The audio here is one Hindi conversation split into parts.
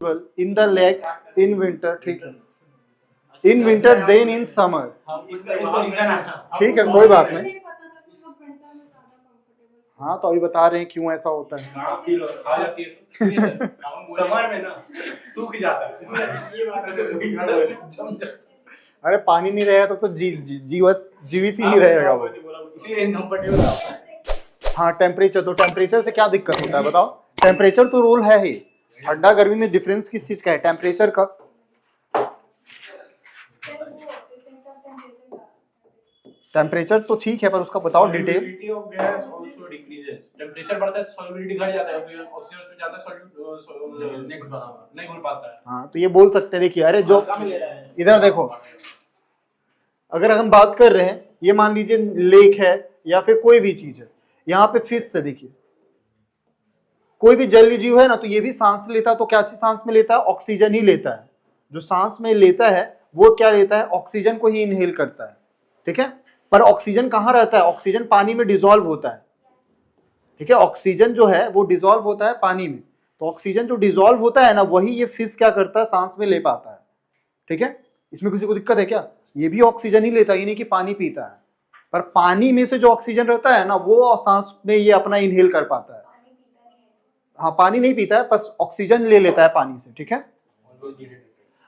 In the legs in winter, ठीक है, in winter then in summer, ठीक है कोई बात नहीं। हाँ तो अभी बता रहे हैं क्यों ऐसा होता है। समर में ना सूख जाता है। अरे पानी नहीं रहेगा तो जीवित ही नहीं रहेगा वो। हाँ टेम्परेचर, तो टेम्परेचर से क्या दिक्कत होता है बताओ? टेम्परेचर तो रोल है ही। ठंडा गर्मी में डिफरेंस किस चीज का है? टेम्परेचर का। टेम्परेचर तो ठीक है पर उसका बताओ डिटेल। टेम्परेचर बढ़ता है तो सॉल्युबिलिटी घट जाता है, ऑक्सीजन में ज्यादा सॉल्यूट नहीं घुल पाता है। हाँ तो ये बोल सकते हैं, देखिए अरे जो इधर देखो, अगर हम बात कर रहे हैं ये मान लीजिए लेक है या फिर कोई भी चीज है, यहाँ पे फिश से देखिए कोई भी जलीय जीव है ना तो ये भी सांस लेता है, तो क्या चीज सांस में लेता है? ऑक्सीजन ही लेता है। जो सांस में लेता है वो क्या लेता है? ऑक्सीजन को ही इनहेल करता है, ठीक है। पर ऑक्सीजन कहाँ रहता है? ऑक्सीजन पानी में डिसॉल्व होता है, ठीक है। ऑक्सीजन जो है वो डिसॉल्व होता है पानी में, तो ऑक्सीजन जो डिसॉल्व होता है ना वही ये फिश क्या करता है? सांस में ले पाता है, ठीक है। इसमें किसी को दिक्कत है क्या? ये भी ऑक्सीजन ही लेता है, ये नहीं कि पानी पीता है, पर पानी में से जो ऑक्सीजन रहता है ना वो सांस में ये अपना इनहेल कर पाता है। हाँ पानी नहीं पीता है, बस ऑक्सीजन ले लेता है पानी से, ठीक है।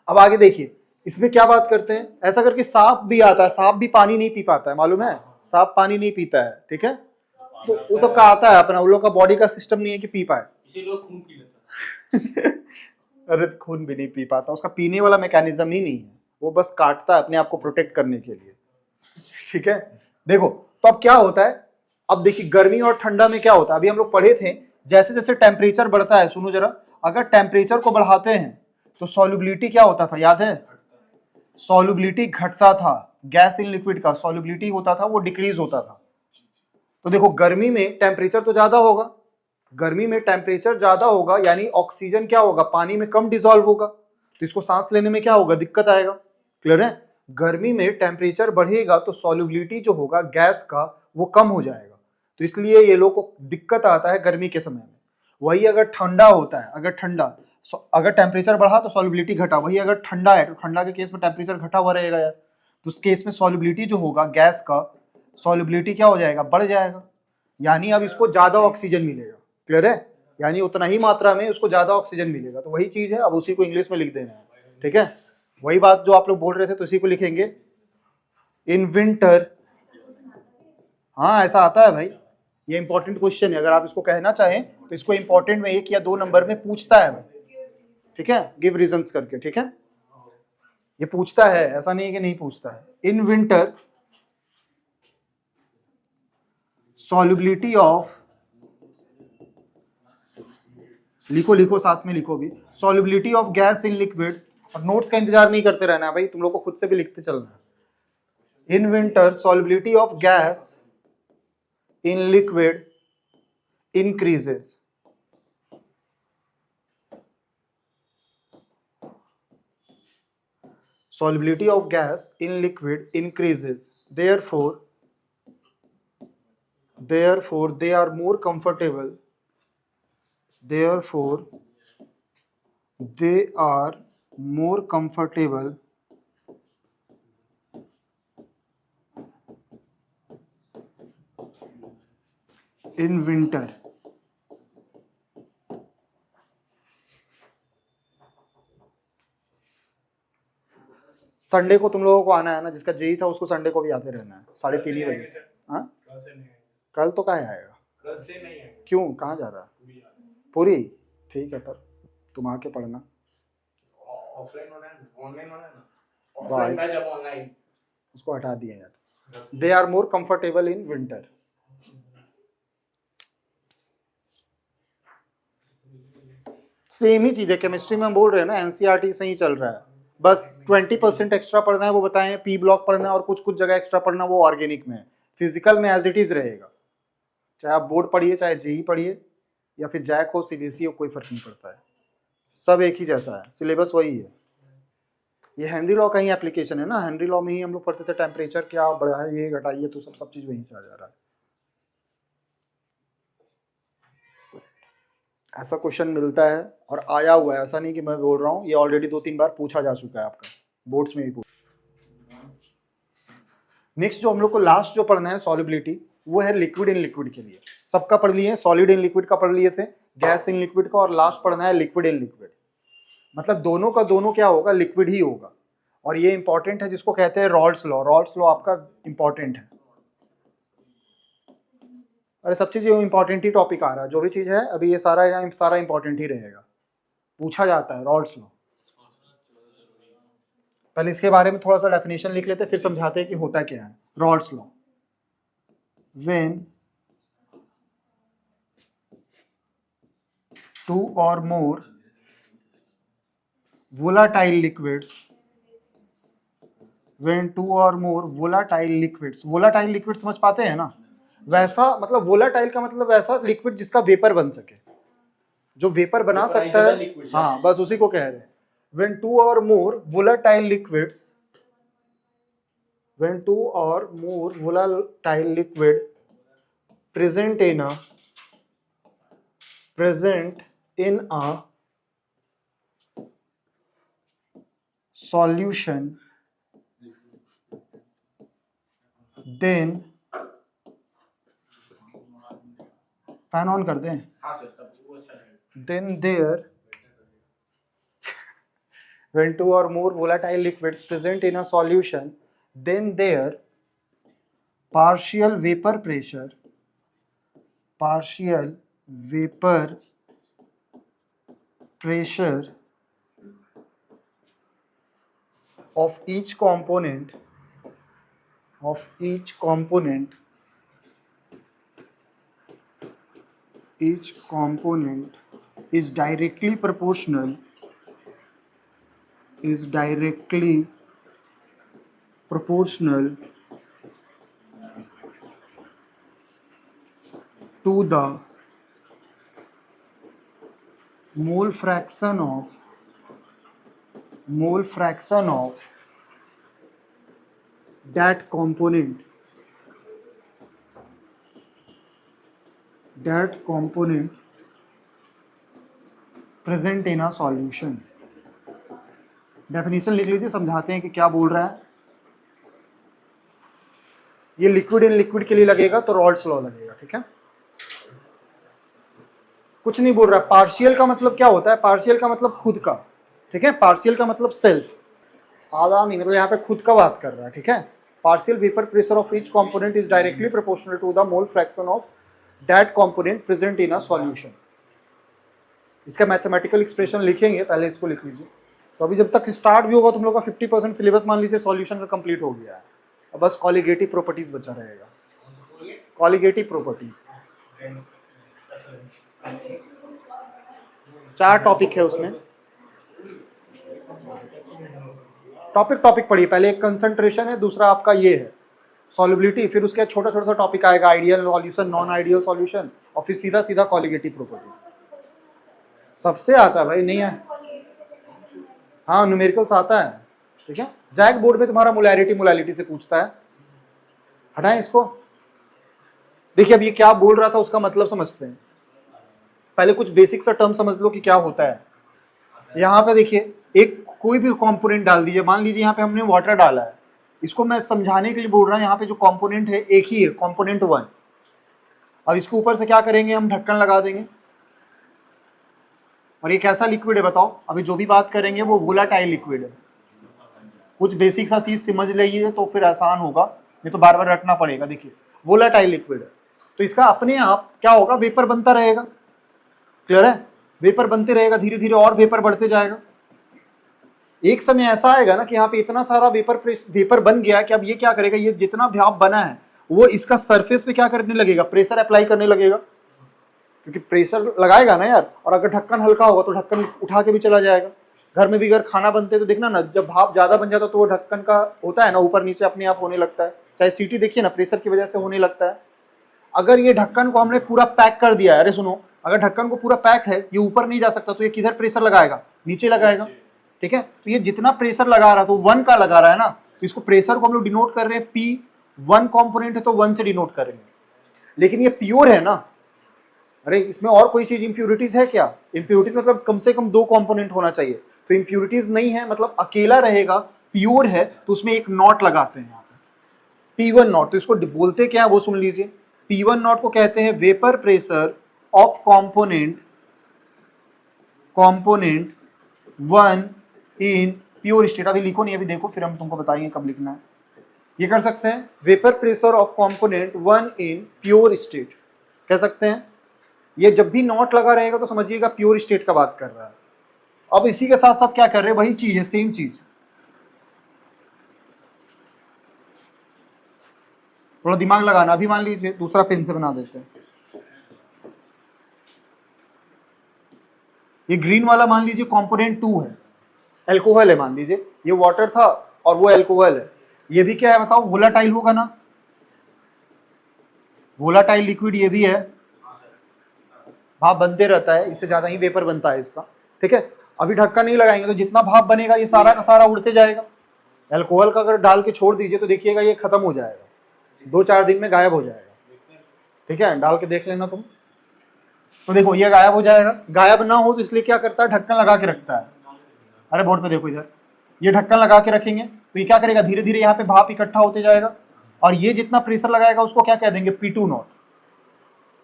अब आगे देखिए इसमें क्या बात करते हैं, ऐसा करके सांप भी आता है, सांप भी पानी नहीं पी पाता है, मालूम है? सांप पानी नहीं पीता है, ठीक है। तो वो सब का आता है अपना, उन लोग का बॉडी का सिस्टम नहीं है कि पी पाए। इसी लोग खून पी लेता है। अरे खून भी नहीं पी पाता, उसका पीने वाला मैकेनिज्म ही नहीं है, वो बस काटता है अपने आप को प्रोटेक्ट करने के लिए, ठीक है। देखो तो अब क्या होता है, अब देखिए गर्मी और ठंडा में क्या होता है, अभी हम लोग पढ़े थे जैसे जैसे टेम्परेचर बढ़ता है, सुनो जरा, अगर टेम्परेचर को बढ़ाते हैं तो सॉल्युबिलिटी क्या होता था, याद है? सॉल्युबिलिटी घटता था, गैस इन लिक्विड का सॉल्युबिलिटी होता था वो डिक्रीज होता था। तो देखो गर्मी में टेम्परेचर तो ज्यादा होगा, गर्मी में टेम्परेचर ज्यादा होगा यानी ऑक्सीजन क्या होगा? पानी में कम डिसॉल्व होगा, तो इसको सांस लेने में क्या होगा? दिक्कत आएगा। क्लियर है? गर्मी में टेम्परेचर बढ़ेगा तो सॉल्युबिलिटी जो होगा गैस का वो कम हो जाएगा, तो इसलिए ये लोग को दिक्कत आता है गर्मी के समय में। वही अगर ठंडा होता है, अगर टेम्परेचर बढ़ा तो सॉल्युबिलिटी घटा, वही अगर ठंडा है तो ठंडा के केस में टेम्परेचर घटा हुआ रहेगा यार, तो उस केस में सॉल्युबिलिटी जो होगा गैस का, सॉल्युबिलिटी क्या हो जाएगा? बढ़ जाएगा, यानी अब इसको ज्यादा ऑक्सीजन मिलेगा। क्लियर है? यानी उतना ही मात्रा में उसको ज्यादा ऑक्सीजन मिलेगा, तो वही चीज है, अब उसी को इंग्लिश में लिख देना है, ठीक है। वही बात जो आप लोग बोल रहे थे तो उसी को लिखेंगे इन विंटर। हाँ ऐसा आता है भाई, ये इंपॉर्टेंट क्वेश्चन है, अगर आप इसको कहना चाहें तो इसको इंपॉर्टेंट में 1 या 2 नंबर में पूछता है भाई, ठीक है, गिव रीजंस करके, ठीक है। ये पूछता है, ऐसा नहीं है कि नहीं पूछता है। इन विंटर सॉल्युबिलिटी ऑफ, लिखो लिखो साथ में लिखो भी, solubility of gas in liquid, और नोट्स का इंतजार नहीं करते रहना है भाई, तुम लोग को खुद से भी लिखते चलना है। In winter solubility of gas in liquid increases, solubility of gas in liquid increases, therefore they are more comfortable, therefore they are more comfortable in winter। Sunday को तुम लोगों को आना है ना, जिसका जेई था उसको संडे को भी आते रहना है 3:30 बजे से। हाँ कल तो कहाँ आएगा? कल से नहीं है। क्यों, कहाँ जा रहा है? पूरी ठीक है, पर तुम आके पढ़ना। ऑफलाइन होना है, ऑनलाइन होना है ना, ऑफलाइन बैच अब ऑनलाइन, उसको हटा दिया यार। They are more comfortable in winter. Same ही चीज है, केमिस्ट्री में हम बोल रहे हैं ना, एनसीईआरटी से ही चल रहा है, बस 20% एक्स्ट्रा पढ़ना है वो बताएं, पी ब्लॉक पढ़ना है और कुछ कुछ जगह एक्स्ट्रा पढ़ना वो ऑर्गेनिक में है। फिजिकल में एज इट इज रहेगा, चाहे आप बोर्ड पढ़िए चाहे जेई पढ़िए या फिर जैक हो सीबीएसई हो, कोई फर्क नहीं पड़ता है, सब एक ही जैसा है, सिलेबस वही है। ये हेनरी लॉ का ही एप्लीकेशन है ना, हेनरी लॉ में ही हम लोग पढ़ते थे टेम्परेचर क्या बढ़ाइए घटाइए, तो सब चीज वहीं से आ जा रहा है। ऐसा क्वेश्चन मिलता है और आया हुआ है, ऐसा नहीं कि मैं बोल रहा हूँ, ये ऑलरेडी 2-3 बार पूछा जा चुका है आपका, बोर्ड्स में भी पूछा। नेक्स्ट जो हम लोग को लास्ट जो पढ़ना है सॉल्युबिलिटी, वो है लिक्विड इन लिक्विड के लिए। सबका पढ़ लिए, सॉलिड इन लिक्विड का पढ़ लिए थे, गैस इन लिक्विड का, और लास्ट पढ़ना है लिक्विड इन लिक्विड। मतलब दोनों का दोनों क्या होगा, लिक्विड ही होगा। और ये इंपॉर्टेंट है, जिसको कहते हैं रॉल्स लॉ। रॉल्स लॉ आपका इंपॉर्टेंट है। अरे सब चीज इंपॉर्टेंट ही टॉपिक आ रहा है, जो भी चीज है अभी ये सारा यहाँ सारा इंपॉर्टेंट ही रहेगा, पूछा जाता है रॉल्स लॉ। पहले इसके बारे में थोड़ा सा डेफिनेशन लिख लेते हैं, फिर समझाते हैं कि होता क्या है रॉल्स लॉ। व्हेन टू और मोर volatile liquids, when two or more volatile liquids, volatile liquid समझ पाते हैं ना, वैसा मतलब volatile का मतलब वैसा लिक्विड जिसका वेपर बन सके, जो वेपर बना सकता है, हाँ बस उसी को कह रहे हैं। when two or more volatile liquids, when two or more volatile liquid present in a solution, then fan on कर दें, हाँ सर, तब वो अच्छा रहेगा। then there when two or more volatile liquids present in a solution, then their partial vapor pressure of each component is directly proportional to the mole fraction of that component present in a solution। Definition लिख लीजिए, समझाते हैं कि क्या बोल रहा है। ये लिक्विड इन लिक्विड के लिए लगेगा तो रॉल्स लॉ लगेगा, ठीक है। कुछ नहीं बोल रहा। पार्शियल का मतलब क्या होता है, पार्शियल का मतलब खुद का, ठीक है। पार्शियल का मतलब सेल्फ, आधा नहीं, मतलब यहाँ पे खुद का बात कर रहा है, ठीक है। Partial vapour pressure of each component is directly proportional to the mole fraction of that component present in a solution. इसका मैथमेटिकल एक्सप्रेशन लिखेंगे, पहले इसको लिख लीजिए। तो अभी जब तक स्टार्ट भी होगा तुम लोग का 50% सिलेबस मान लीजिए सॉल्यूशन का कंप्लीट हो गया है। अब बस कॉलिगेटिव प्रॉपर्टीज बचा रहेगा। कॉलिगेटिव प्रॉपर्टीज 4 टॉपिक है उसमें। टॉपिक पढ़िए पहले। एक कंसंट्रेशन है, दूसरा आपका ये है सॉल्युबिलिटी, फिर उसके छोटा छोटा सा टॉपिक आएगा ideal solution, non ideal solution, और फिर सीधा सीधा कॉलिगेटिव प्रॉपर्टीज। सबसे आता है भाई, नहीं है? हाँ न्यूमेरिकल्स आता है, ठीक है। जैक बोर्ड में तुम्हारा मोलैरिटी से पूछता है। हटाएं इसको। देखिए अब ये क्या बोल रहा था उसका मतलब समझते हैं। पहले कुछ बेसिक सा टर्म समझ लो कि क्या होता है। यहाँ पे देखिए एक कोई भी कंपोनेंट डाल दीजिए, मान लीजिए यहाँ पे हमने वाटर डाला है, इसको मैं समझाने के लिए बोल रहा हूँ। यहाँ पे जो कंपोनेंट है एक ही है, कंपोनेंट 1। अब इसके ऊपर से क्या करेंगे, हम ढक्कन लगा देंगे। और ये कैसा लिक्विड है बताओ? अभी जो भी बात करेंगे वो वोलाटाइल लिक्विड है। कुछ बेसिक सा चीज समझ लीजिए तो फिर आसान होगा, नहीं तो बार बार रटना पड़ेगा। देखिए वोलाटाइल लिक्विड है तो इसका अपने आप क्या होगा, वेपर बनता रहेगा। क्लियर है? वेपर बनते रहेगा, धीरे धीरे और वेपर बढ़ते जाएगा। एक समय ऐसा आएगा ना कि यहाँ पे इतना सारा वेपर बन गया कि अब ये क्या करेगा, ये जितना भाप बना है वो इसका सरफेस पे क्या करने लगेगा, प्रेशर अप्लाई करने लगेगा। क्योंकि प्रेशर लगाएगा ना यार, और अगर ढक्कन हल्का होगा तो ढक्कन उठा के भी चला जाएगा। घर में भी अगर खाना बनते तो देखना ना, जब भाप ज्यादा बन जाता तो वो ढक्कन का होता है ना, ऊपर नीचे अपने आप होने लगता है। चाहे सीटी देखिए ना, प्रेशर की वजह से होने लगता है। अगर ये ढक्कन को हमने पूरा पैक कर दिया है, अरे सुनो, अगर ढक्कन को पूरा पैक है, ये ऊपर नहीं जा सकता, तो ये किधर प्रेशर लगाएगा, नीचे लगाएगा, ठीक है। तो ये जितना प्रेशर लगा रहा, तो 1 का लगा रहा है ना, तो इसको प्रेशर को हम लोग डिनोट कर रहे हैं P। 1 कॉम्पोनेंट है तो 1 से डिनोट करेंगे। लेकिन ये प्योर है ना, अरे इसमें और कोई चीज इम्प्यूरिटीज है क्या? इम्प्यूरिटीज मतलब कम से कम 2 कंपोनेंट होना चाहिए, तो इम्प्यूरिटीज नहीं है मतलब अकेला रहेगा, प्योर है, तो उसमें एक नॉट लगाते हैं यहाँ पे, P1 नॉट। तो इसको बोलते क्या है वो सुन लीजिए। P1 नॉट को कहते हैं vapour pressure of component 1 in pure state. अभी लिखो नहीं, अभी देखो, फिर हम तुमको बताएंगे कब लिखना है। ये कर सकते हैं, vapour pressure of component 1 in pure state कह सकते हैं। ये जब भी नॉट लगा रहेगा तो समझिएगा प्योर स्टेट का बात कर रहा है। अब इसी के साथ साथ क्या कर रहे हैं, वही चीज है, सेम चीज। थोड़ा दिमाग लगाना। अभी मान लीजिए दूसरा पेन से बना देते हैं। ये ग्रीन वाला मान लीजिए कंपोनेंट 2 है, एल्कोहल है मान लीजिए, ये वाटर था और वो एल्कोहल है। ये भी क्या है बताओ, वोलाटाइल होगा ना, वोलाटाइल लिक्विड ये भी है, भाप बनते रहता है, इससे ज्यादा ही वेपर बनता है इसका, ठीक है। अभी ढक्कन नहीं लगाएंगे तो जितना भाप बनेगा ये सारा का सारा उड़ते जाएगा। एल्कोहल का अगर डाल के छोड़ दीजिए तो देखिएगा ये खत्म हो जाएगा, 2-4 दिन में गायब हो जाएगा, ठीक है। डाल के देख लेना तुम, तो देखो ये गायब हो जाएगा। गायब ना हो तो इसलिए क्या करता है, ढक्कन लगा के रखता है। अरे बोर्ड पे देखो इधर, ये ढक्कन लगा के रखेंगे तो ये क्या करेगा, धीरे धीरे यहाँ पे भाप इकट्ठा होते जाएगा, और ये जितना प्रेशर लगाएगा उसको क्या कह देंगे, P2 नॉट।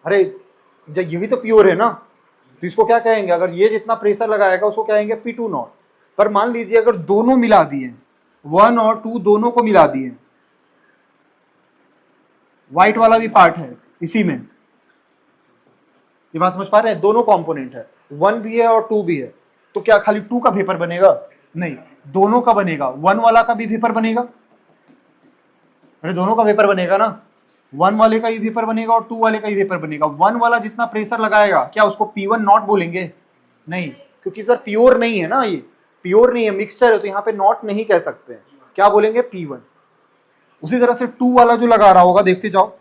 अरे जब ये भी तो प्योर है ना, तो इसको क्या कहेंगे, अगर ये जितना प्रेशर लगाएगा उसको कहेंगे P2 नॉट। पर मान लीजिए अगर दोनों मिला दिए, 1 और 2 दोनों को मिला दिए, व्हाइट वाला भी पार्ट है इसी में, ये बात समझ पा रहे हैं, दोनों कंपोनेंट है, 1 भी है और 2 भी है, तो क्या खाली 2 का वेपर बनेगा? नहीं, दोनों का बनेगा। 1 वाला का भी वेपर बनेगा, अरे दोनों का वेपर बनेगा ना, 1 वाले का भी वेपर बनेगा और 2 वाले का भी वेपर बनेगा। 1 वाला जितना प्रेशर लगाएगा क्या उसको P1 नॉट बोलेंगे? नहीं, क्योंकि सर प्योर नहीं है ना, ये प्योर नहीं है, मिक्सचर है, तो यहाँ पे नॉट नहीं कह सकते हैं, क्या बोलेंगे, P1। उसी तरह से 2 वाला जो लगा रहा होगा, देखते जाओ,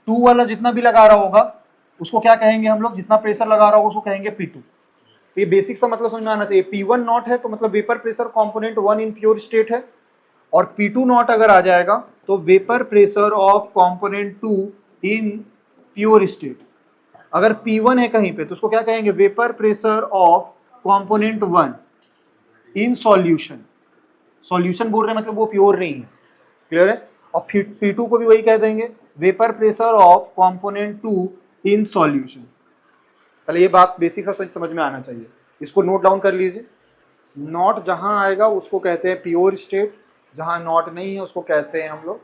2 वाला जितना भी लगा रहा होगा उसको क्या कहेंगे हम लोग, जितना प्रेशर लगा रहा होगा उसको कहेंगे P2। तो ये बेसिक सा मतलब समझ में आना चाहिए। P1 नॉट है तो मतलब vapour pressure component 1 in pure state है, और P2 नॉट अगर आ जाएगा तो vapour pressure of component 2 in pure state. अगर P1 है कहीं पे तो उसको क्या कहेंगे, vapour pressure of component 1 in solution. Solution बोल रहे हैं मतलब वो प्योर नहीं है, क्लियर है। और P2 को भी वही कह देंगे, vapour pressure of component 2 in solution. पहले ये बात बेसिक सा समझ में आना चाहिए, इसको नोट डाउन कर लीजिए। नॉट जहां आएगा उसको कहते हैं प्योर स्टेट, जहां नॉट नहीं है उसको कहते हैं हम लोग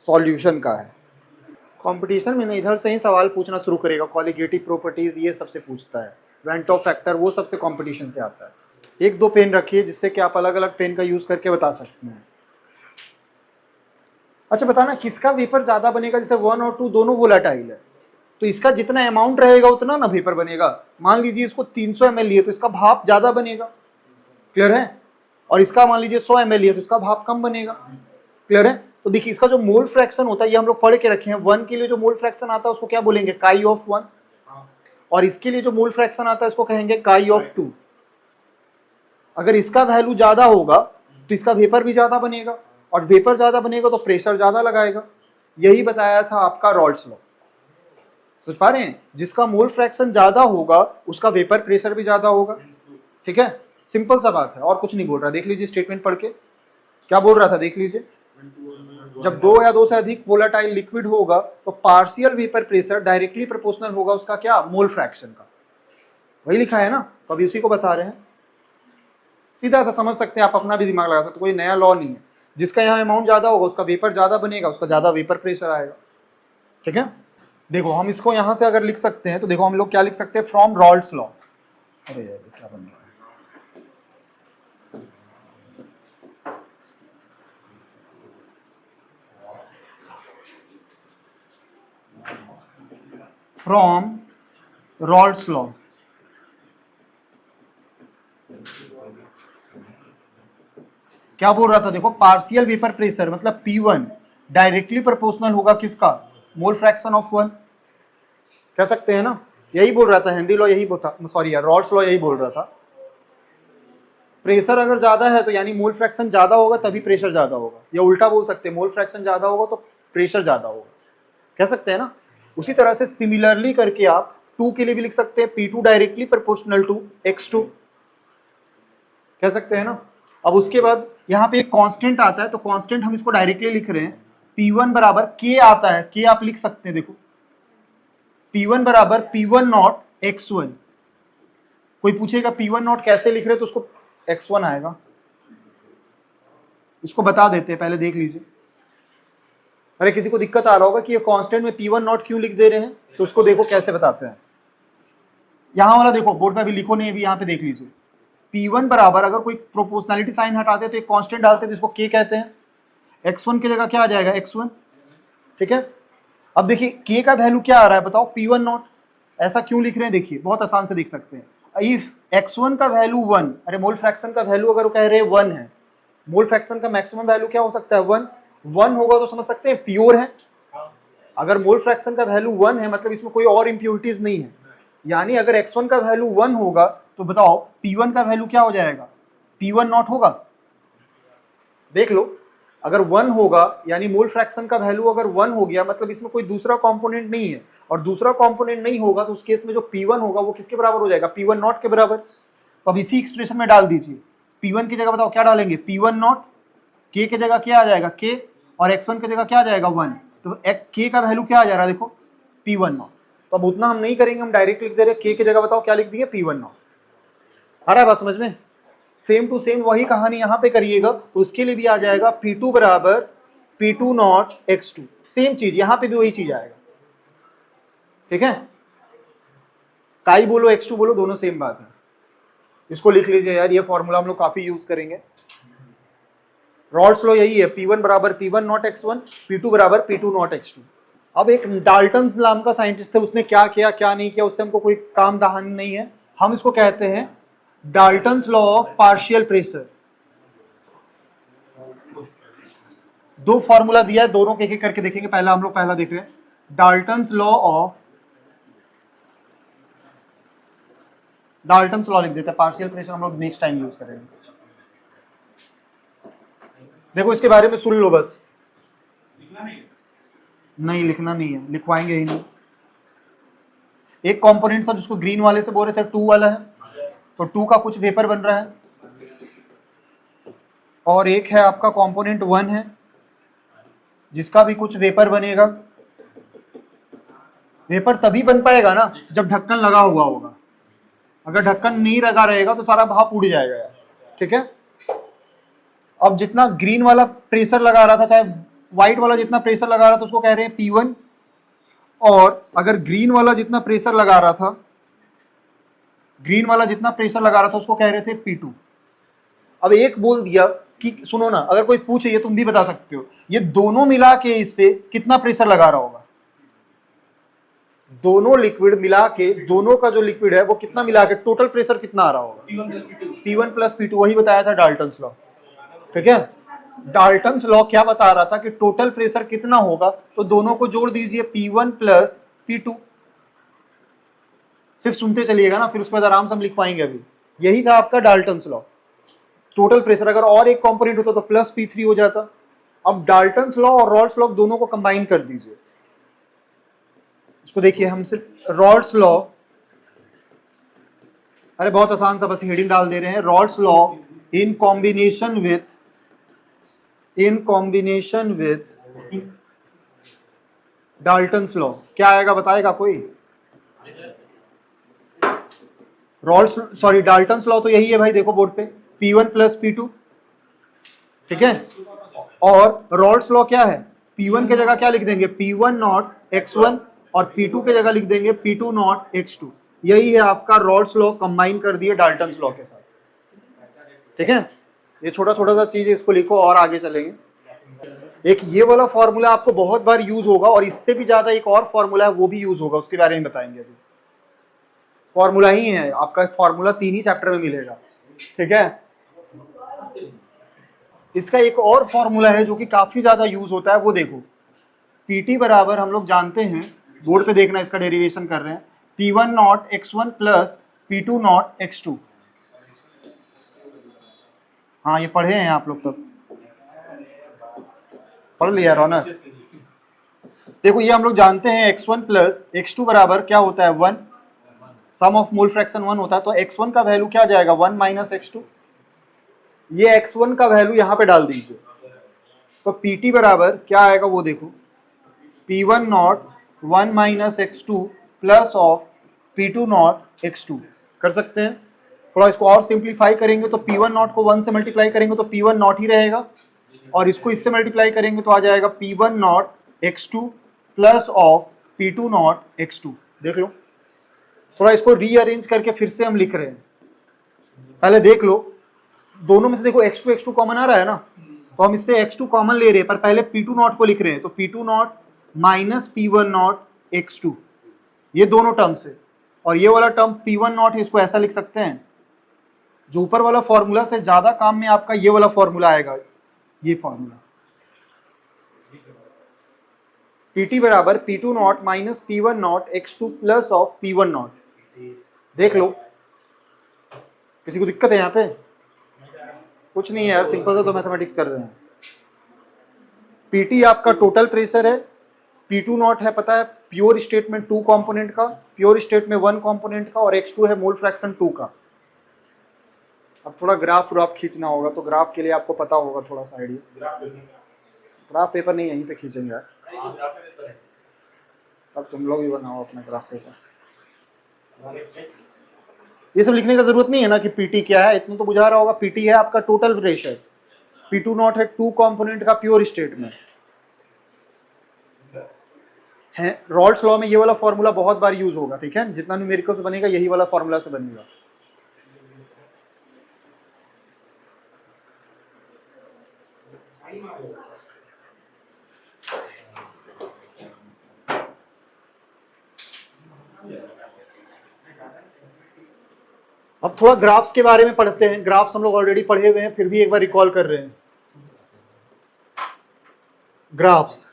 सॉल्यूशन का है। कंपटीशन में ना इधर से ही सवाल पूछना शुरू करेगा, कॉलिगेटिव प्रॉपर्टीज ये सबसे पूछता है, वेंट ऑफ फैक्टर वो सबसे कंपटीशन से आता है। 1-2 पेन रखिए जिससे कि आप अलग अलग पेन का यूज करके बता सकते हैं। अच्छा बताना किसका वेपर ज्यादा बनेगा, जैसे 1 और 2 दोनों वोलाटाइल है तो इसका जितना अमाउंट रहेगा उतना ना वेपर बनेगा। मान लीजिए इसको 300 ml लिए तो इसका भाप ज्यादा बनेगा, क्लियर है। और इसका मान लीजिए 100 ml लिए तो इसका भाप कम बनेगा, क्लियर है। तो देखिए इसका जो मोल फ्रैक्शन होता है ये हम लोग पढ़ के रखे हैं। 1 के लिए जो मोल फ्रैक्शन आता है उसको क्या बोलेंगे, काई ऑफ 1, और इसके लिए जो मोल फ्रैक्शन आता है इसको कहेंगे काई ऑफ 2। अगर इसका वैल्यू ज्यादा होगा तो इसका वेपर भी ज्यादा बनेगा, और वेपर ज्यादा बनेगा तो प्रेशर ज्यादा लगाएगा। यही बताया था आपका रॉल्स लॉ, समझ पा रहे हैं। जिसका मोल फ्रैक्शन ज्यादा होगा उसका वेपर प्रेशर भी ज्यादा होगा, ठीक है। सिंपल सा बात है, और कुछ नहीं बोल रहा। देख लीजिए स्टेटमेंट पढ़ के क्या बोल रहा था, देख लीजिए। जब 2 या 2 से अधिक वोलेटाइल लिक्विड होगा तो partial vapour pressure directly proportional होगा उसका क्या, मोल फ्रैक्शन का। वही लिखा है ना, तो अभी उसी को बता रहे हैं। सीधा सा समझ सकते हैं आप, अपना भी दिमाग लगा सकते, कोई नया लॉ नहीं है। जिसका यहाँ अमाउंट ज्यादा होगा उसका वेपर ज्यादा बनेगा, उसका ज्यादा वेपर प्रेशर आएगा, ठीक है। देखो हम इसको यहाँ से अगर लिख सकते हैं तो देखो हम लोग क्या लिख सकते हैं, फ्रॉम रॉल्स लॉ। अरे यार क्या बन रहा है, फ्रॉम रॉल्स लॉ। क्या बोल रहा था, देखो पार्शियल वेपर प्रेशर मतलब P1 डायरेक्टली प्रोपोर्शनल होगा किसका, मोल फ्रैक्शन ऑफ 1, कह सकते हैं ना। यही बोल रहा था हेनरी लॉ, यही बोलता, सॉरी यार रॉल्स लॉ यही बोल रहा था। प्रेशर अगर ज्यादा है तो यानी मोल फ्रैक्शन ज्यादा होगा तभी प्रेशर ज्यादा होगा, या उल्टा बोल सकते हैं मोल फ्रैक्शन ज्यादा होगा तो प्रेशर ज्यादा होगा, कह सकते हैं ना। उसी तरह से सिमिलरली करके आप 2 के लिए भी लिख सकते हैं, P2 directly proportional to X2 कह सकते हैं ना। अब उसके बाद यहाँ पे एक कांस्टेंट आता है, तो कांस्टेंट हम इसको डायरेक्टली लिख रहे हैं, P1 बराबर K आता है, K आप लिख सकते हैं, देखो P1 बराबर P1 नॉट X1। कोई पूछेगा P1 नॉट कैसे लिख रहे हैं, तो उसको X1 आएगा, इसको बता देते हैं, पहले देख लीजिए। अरे किसी को दिक्कत आ रहा होगा कि ये कांस्टेंट में P1 नॉट क्यों लिख दे रहे हैं, तो उसको देखो कैसे बताते हैं। यहां वाला देखो, बोर्ड पे अभी लिखो नहीं, अभी यहाँ पे देख लीजिए। P1 बराबर, अगर कोई प्रोपोर्शनैलिटी साइन हटाते हैं तो एक कांस्टेंट डालते हैं जिसको K कहते हैं, X1 की जगह क्या आ जाएगा, X1, ठीक है। अब देखिए K का वैल्यू क्या आ रहा है बताओ, P1 नॉट। ऐसा क्यों लिख रहे हैं, देखिए बहुत आसान से देख सकते हैं। इफ X1 का वैल्यू 1, अरे मोल फ्रैक्शन का वैल्यू अगर वो कह रहे हैं 1 है, मोल फ्रैक्शन का मैक्सिमम वैल्यू क्या हो सकता है, 1 होगा, तो समझ सकते हैं प्योर है। अगर मोल फ्रैक्शन का वैल्यू 1 है मतलब इसमें कोई और इंप्योरिटीज नहीं है, यानी अगर X1 का वैल्यू 1 होगा तो बताओ P1 का वैल्यू क्या हो जाएगा, P1 नॉट होगा। देख लो, अगर 1 होगा यानी मोल फ्रैक्शन का वैल्यू अगर 1 हो गया मतलब इसमें कोई दूसरा कंपोनेंट नहीं है, और दूसरा कंपोनेंट नहीं होगा तो उस केस में जो P1 होगा वो किसके बराबर हो जाएगा, P1 नॉट के बराबर। तो अब इसी एक्सप्रेशन में डाल दीजिए, P1 की जगह बताओ क्या डालेंगे, P1 नॉट, K की जगह क्या आ जाएगा K, और X1 की जगह क्या आ जाएगा 1, तो K का वैल्यू क्या आ जा रहा है देखो, P1 नॉट। तो अब उतना हम नहीं करेंगे, हम डायरेक्ट लिख दे रहे हैं, K की जगह बताओ क्या लिख दिए, P1 नॉट। आ रहा है बात समझ में। सेम टू सेम वही कहानी यहाँ पे करिएगा, तो उसके लिए भी आ जाएगा P2 बराबर P2 नॉट X2, सेम चीज यहाँ पे भी वही चीज आएगा, ठीक है। काई बोलो X2 बोलो, दोनों सेम बात है। इसको लिख लीजिए यार, ये फॉर्मूला हम लोग काफी यूज करेंगे। रॉल्स लॉ यही है, P1 बराबर P1 नॉट X1, P2 बराबर P2 नॉट X2। अब एक डाल्टन नाम का साइंटिस्ट है, उसने क्या किया क्या नहीं किया उससे हमको कोई काम दहानी नहीं है, हम इसको कहते हैं Dalton's law of partial pressure. दो फॉर्मूला दिया है, दोनों एक एक करके देखेंगे। पहला हम लोग पहला देख रहे हैं, डाल्टन्स लॉ लिख देते हैं, पार्शियल प्रेशर हम लोग नेक्स्ट टाइम यूज करेंगे। देखो इसके बारे में सुन लो बस, लिखना नहीं नहीं लिखना नहीं है, लिखवाएंगे ही नहीं। एक कंपोनेंट था जिसको ग्रीन वाले से बोल रहे थे 2 वाला है, तो 2 का कुछ वेपर बन रहा है, और एक है आपका कंपोनेंट 1 है जिसका भी कुछ वेपर बनेगा। वेपर तभी बन पाएगा ना जब ढक्कन लगा हुआ होगा, अगर ढक्कन नहीं लगा रहेगा तो सारा भाप उड़ जाएगा यार, ठीक है। अब जितना ग्रीन वाला प्रेशर लगा रहा था, चाहे व्हाइट वाला जितना प्रेशर लगा रहा था उसको कह रहे हैं P1, और अगर ग्रीन वाला जितना प्रेशर लगा रहा था, उसको कह रहे थे P2। अब एक बोल दिया कि सुनो ना, अगर कोई पूछे, ये तुम भी बता सकते हो, ये दोनों मिला के इस पे कितना प्रेशर लगा रहा होगा, दोनों लिक्विड मिला के, दोनों का जो लिक्विड है वो कितना मिला के टोटल प्रेशर कितना आ रहा होगा, P1 प्लस P2, वही बताया था डाल्टन्स लॉ, ठीक है। डाल्टन्स लॉ क्या बता रहा था कि टोटल प्रेशर कितना होगा, तो दोनों को जोड़ दीजिए P1 प्लस P2। सिर्फ सुनते चलिएगा ना, फिर उसके बाद आराम से हम लिख पाएंगे। अभी यही था आपका डाल्टन्स लॉ, टोटल प्रेशर, अगर और एक कंपोनेंट होता तो प्लस P3 हो जाता। अब डाल्टन्स लॉ और रॉल्स लॉ दोनों को कंबाइन कर दीजिए। इसको देखिए, हम सिर्फ रॉल्स लॉ, अरे बहुत आसान सा, बस हेडिंग डाल दे रहे हैं, Rawls law in combination with Dalton's law, क्या आएगा बताएगा कोई। डाल्टन्स लॉ तो यही है भाई, देखो बोर्ड पे, P1 प्लस P2, ठीक है। और रॉल्स लॉ क्या है, P1 की जगह क्या लिख देंगे, P1 नॉट X1, और P2 की जगह लिख देंगे P2 नॉट X2। यही है आपका रॉल्स लॉ कंबाइन कर दिए डाल्टन्स लॉ के साथ, ठीक है। ये छोटा छोटा सा चीज है, इसको लिखो और आगे चलेंगे। एक ये वाला फॉर्मूला आपको बहुत बार यूज होगा, और इससे भी ज्यादा एक और फॉर्मूला है वो भी यूज होगा, उसके बारे में बताएंगे। अभी फॉर्मूला ही है आपका, फॉर्मूला 3 ही चैप्टर में मिलेगा, ठीक है। इसका एक और फॉर्मूला है जो कि काफी ज्यादा यूज होता है, वो देखो, Pt बराबर हम लोग जानते हैं, बोर्ड पे देखना, इसका डेरिवेशन कर रहे हैं, P1 not X1 plus P2 not X2। हाँ ये पढ़े हैं आप लोग, तब पढ़ लिया रौनक। देखो ये हम लोग जानते हैं x1 प्लस x2 बराबर क्या होता है 1, सम ऑफ मोल फ्रैक्शन 1 होता है, तो x1 का वैल्यू क्या जाएगा 1 माइनस x2, ये x1 का वैल्यू यहाँ पे डाल दीजिए, तो pt बराबर क्या आएगा वो देखो, p1 not 1 minus x2 plus of p2 not x2। कर सकते हैं, थोड़ा इसको और सिंप्लीफाई करेंगे तो p1 नॉट को 1 से मल्टीप्लाई करेंगे तो p1 नॉट ही रहेगा, और इसको इससे मल्टीप्लाई करेंगे तो आ जाएगा p1 not x2 plus of p2 not x2। देख लो, थोड़ा इसको रीअरेंज करके फिर से हम लिख रहे हैं, पहले देख लो दोनों में से देखो x2 कॉमन आ रहा है ना, तो हम इससे x2 कॉमन ले रहे हैं, पर पहले p2 नॉट को लिख रहे हैं, तो p2 not minus p1 not x2, ये दोनों टर्म्स है, और ये वाला टर्म p1 नॉट है, इसको ऐसा लिख सकते हैं, जो ऊपर वाला फॉर्मूला से ज्यादा काम में आपका ये वाला फॉर्मूला आएगा, ये फॉर्मूला pt बराबर p2 not minus p1 not x2 plus of p1 not. देख लो, किसी को दिक्कत है यहाँ पे? कुछ नहीं है यार, सिंपल सा तो मैथमेटिक्स कर रहे हैं। pt आपका टोटल प्रेशर है, p2 नॉट है पता है प्योर स्टेट में 2 कंपोनेंट का, प्योर स्टेट में 1 कंपोनेंट का, और x2 है मोल फ्रैक्शन 2 का। अब थोड़ा ग्राफ खींचना होगा, तो ग्राफ के लिए आपको पता होगा थोड़ा सा आइडिया। ग्राफ पेपर नहीं, यहीं पे खींचेंगे यार, अब तुम लोग भी बनाओ अपना ग्राफ पेपर। ये सब लिखने का जरूरत नहीं है ना कि पीटी क्या है, इतना तो बुझा रहा होगा। पीटी है आपका टोटल प्रेशर, P2 नॉट है 2 कंपोनेंट का प्योर स्टेट में है। रॉल्स लॉ में ये वाला फॉर्मूला बहुत बार यूज होगा, ठीक है, जितना न्यूमेरिकल्स बनेगा यही वाला फॉर्मूला से बनेगा। अब थोड़ा ग्राफ्स के बारे में पढ़ते हैं। ग्राफ्स हम लोग ऑलरेडी पढ़े हुए हैं, फिर भी एक बार रिकॉल कर रहे हैं। ग्राफ्स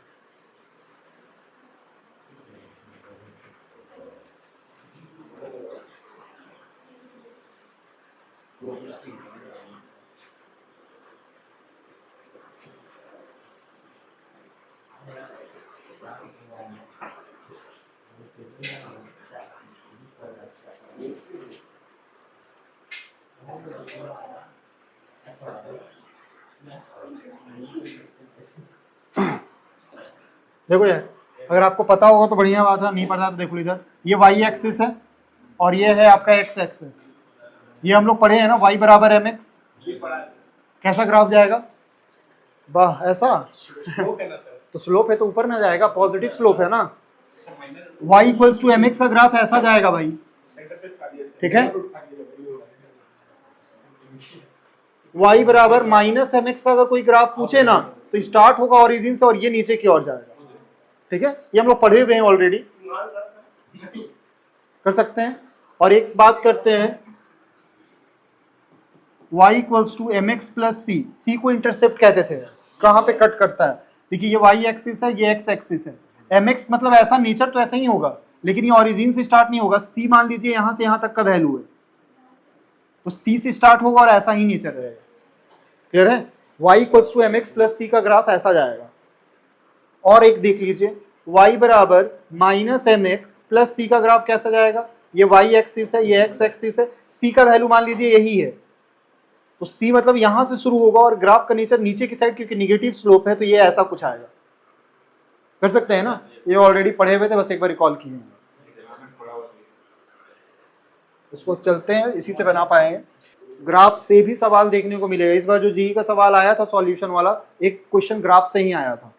देखो यार, अगर आपको पता होगा तो बढ़िया बात है, नहीं पता तो देखो इधर, ये y एक्सिस है और ये है आपका x एक्सिस। ये हम लोग पढ़े हैं ना, y बराबर mx। कैसा ग्राफ जाएगा? वाह, ऐसा तो स्लोप है तो ऊपर ना जाएगा, पॉजिटिव स्लोप है ना। y इक्वल्स टू mx का ग्राफ ऐसा जाएगा भाई, ठीक है। y बराबर माइनस mx का अगर कोई ग्राफ पूछे ना, तो स्टार्ट होगा ओरिजिन से और ये नीचे की ओर जाएगा, ठीक है। ये हम लोग पढ़े हुए हैं ऑलरेडी, कर सकते हैं। और एक बात करते हैं, y equals to mx plus c को इंटरसेप्ट कहते थे, कहाँ पे कट करता है? देखिए ये y एक्सिस है, ये x एक्सिस है। mx मतलब ऐसा नेचर तो ऐसा ही होगा, लेकिन ये ओरिजिन से स्टार्ट नहीं होगा। c मान लीजिए यहाँ से यहाँ तक का वैल्यू है, तो c से स्टार्ट होगा और ऐसा ही नेचर रहेगा। क्लियर है? y equals to mx plus c का ग्राफ ऐसा जाएगा। और एक देख लीजिए, y बराबर माइनस mx प्लस c का ग्राफ कैसा जाएगा? ये y एक्सिस है, ये x एक्सिस है, c का वैल्यू मान लीजिए यही है, तो c मतलब यहां से शुरू होगा और ग्राफ का नेचर नीचे की साइड, क्योंकि निगेटिव स्लोप है तो ये ऐसा कुछ आएगा। कर सकते हैं ना, ये ऑलरेडी पढ़े हुए थे, बस एक बार रिकॉल किए हैं। इसको चलते हैं, इसी से बना पाएंगे। ग्राफ से भी सवाल देखने को मिलेगा। इस बार जो जीई का सवाल आया था सॉल्यूशन वाला, एक क्वेश्चन ग्राफ से ही आया था।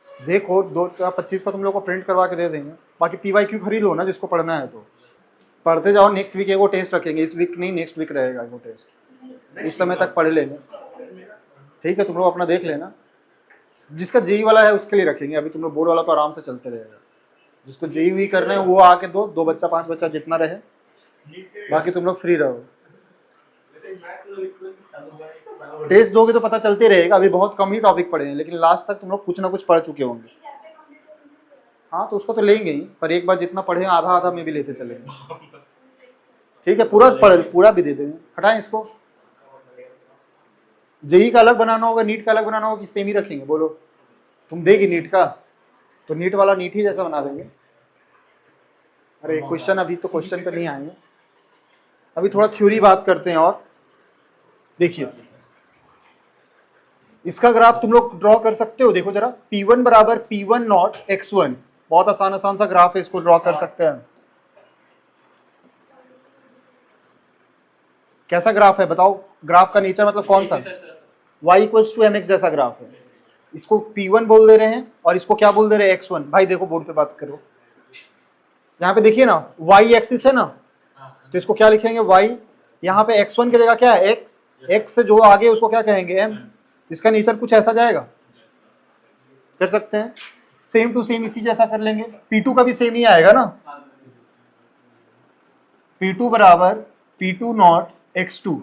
देखो 2025 का तुम लोग को प्रिंट करवा के दे देंगे। बाकी पीवाईक्यू खरीद लो ना, जिसको पढ़ना है तो पढ़ते जाओ। नेक्स्ट वीक एगो टेस्ट रखेंगे, इस वीक नहीं, नेक्स्ट वीक रहेगा एगो टेस्ट, इस समय तक पढ़ लेंगे, ठीक है। तुम लोग अपना देख लेना, जिसका जेई वाला है उसके लिए रखेंगे। अभी तुम लोग बोर्ड वाला तो आराम से चलते रहेगा। जिसको जेई हुई करना है वो आके दो बच्चा 5 बच्चा जितना रहे, बाकी तुम लोग फ्री रहो। टेस्ट दोगे तो पता चलते रहेगा। अभी बहुत कम ही टॉपिक पढ़े हैं, लेकिन लास्ट तक तुम लोग कुछ ना कुछ पढ़ चुके होंगे। हाँ तो उसको तो लेंगे ही, पर एक बार जितना पढ़े आधा आधा में भी लेते चलेंगे, ठीक है। पूरा भी दे देंगे। हटाएं इसको। जेई का अलग बनाना होगा, नीट का अलग बनाना होगा कि सेम ही रखेंगे? बोलो, तुम देगी नीट का? तो नीट वाला नीट ही जैसा बना देंगे। अरे क्वेश्चन अभी तो क्वेश्चन पे नहीं आएंगे, अभी थोड़ा थ्योरी बात करते हैं। और देखिए इसका ग्राफ तुम लोग ड्रॉ कर सकते हो, देखो जरा P1 बराबर P1 नॉट x1, बहुत आसान आसान सा ग्राफ है, इसको ड्रॉ कर सकते हैं। कैसा ग्राफ है बताओ, ग्राफ का नेचर मतलब कौन सा, y इक्वल्स टू mx जैसा ग्राफ है। इसको P1 बोल दे रहे हैं और इसको क्या बोल दे रहे हैं x1। भाई देखो बोर्ड पे बात करो, यहाँ पे देखिए ना y एक्सिस है ना, तो इसको क्या लिखेंगे y, यहाँ पे x1 की जगह क्या है x, x से जो आगे उसको क्या कहेंगे m। इसका नेचर कुछ ऐसा जाएगा, कर सकते हैं सेम टू सेम इसी जैसा कर लेंगे। P2 का भी सेम ही आएगा ना, P2 बराबर P2 नॉट x2,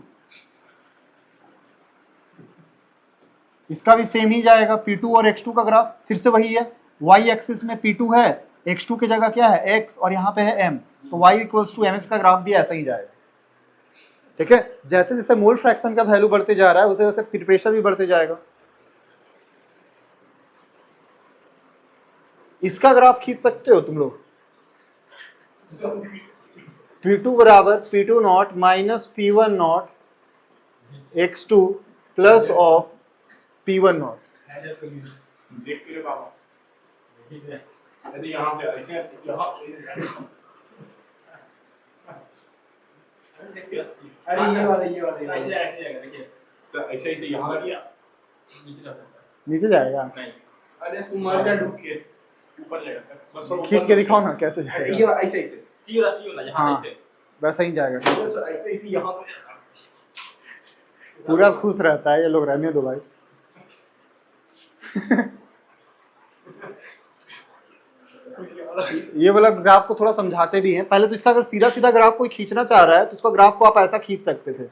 इसका भी सेम ही जाएगा P2 और x2 का ग्राफ फिर से वही है, y एक्सिस में P2 है, x2 की जगह क्या है x और यहाँ पे है m, तो y इक्वल्स टू mx का ग्राफ भी ऐसा ही जाएगा। ठीक है, जैसे जैसे मोल फ्रैक्शन का वैल्यू बढ़ते जा रहा है वैसे वैसे प्रेशर भी बढ़ते जाएगा। इसका ग्राफ खींच सकते हो तुम लोग, P2 बराबर P2 not minus P1 not x2 plus of P1 not. देख के बाबा यदि यहाँ से ऐसे यहाँ अरे ये वाला ऐसे जाएगा, देखिए तो ऐसे ऐसे यहाँ किया नीचे जाएगा, नहीं अरे तुम मर जा डूब के ऊपर जाएगा सर, बस थोड़ा खींच के दिखाओ ना कैसे जाएगा। ये ऐसे ऐसे सी वाला यहाँ हाँ। ऐसे वैसा ही जाएगा, ऐसे ऐसे यहाँ पूरा खुश रहता है ये लोग, रहने दो भाई। ये वाला ग्राफ को थोड़ा समझाते भी हैं। पहले तो इसका अगर सीधा सीधा ग्राफ कोई खींचना चाह रहा है तो उसका ग्राफ को आप ऐसा खींच सकते थे।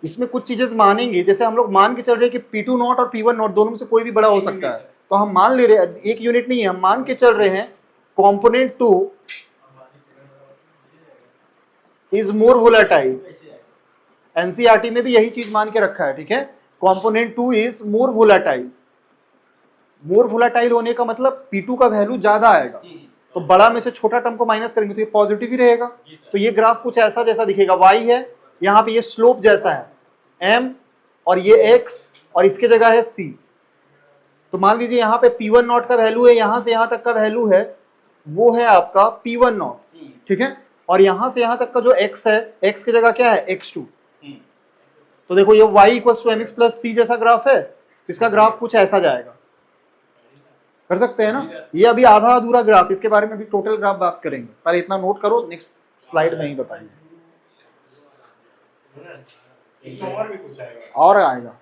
इसमें कुछ चीजें मानेंगे, जैसे हम लोग मान के चल रहे हैं कि P2 नॉट और P1 नॉट दोनों में से कोई भी बड़ा हो सकता है, तो हम मान ले रहे हैं एक यूनिट नहीं है, हम मान के चल रहे हैं component 2 is more volatile. NCERT में भी यही चीज मान के रखा है, ठीक है, component 2 is more volatile. More volatile होने का मतलब P2 का वैल्यू ज्यादा आएगा, तो बड़ा में से छोटा टर्म को माइनस करेंगे तो ये पॉजिटिव ही रहेगा। तो ये ग्राफ कुछ ऐसा जैसा दिखेगा, y है, यहाँ पे ये स्लोप जैसा है m, और ये x, और इसके जगह है c। तो मान लीजिए यहाँ पे P1 नॉट का वैल्यू है, यहाँ से यहाँ तक का वैल्यू है वो है आपका P1 नॉट, ठीक है, और यहाँ से यहाँ तक का जो x है, x की जगह क्या है x2। तो देखो ये y equals to mx plus c जैसा ग्राफ है, तो इसका ग्राफ कुछ ऐसा जाएगा, कर सकते हैं ना। ये अभी आधा अधूरा ग्राफ, इसके बारे में अभी टोटल ग्राफ बात करेंगे, पहले इतना नोट करो, नेक्स्ट स्लाइड में ही बताएंगे। इसमें और भी कुछ आएगा और आएगा,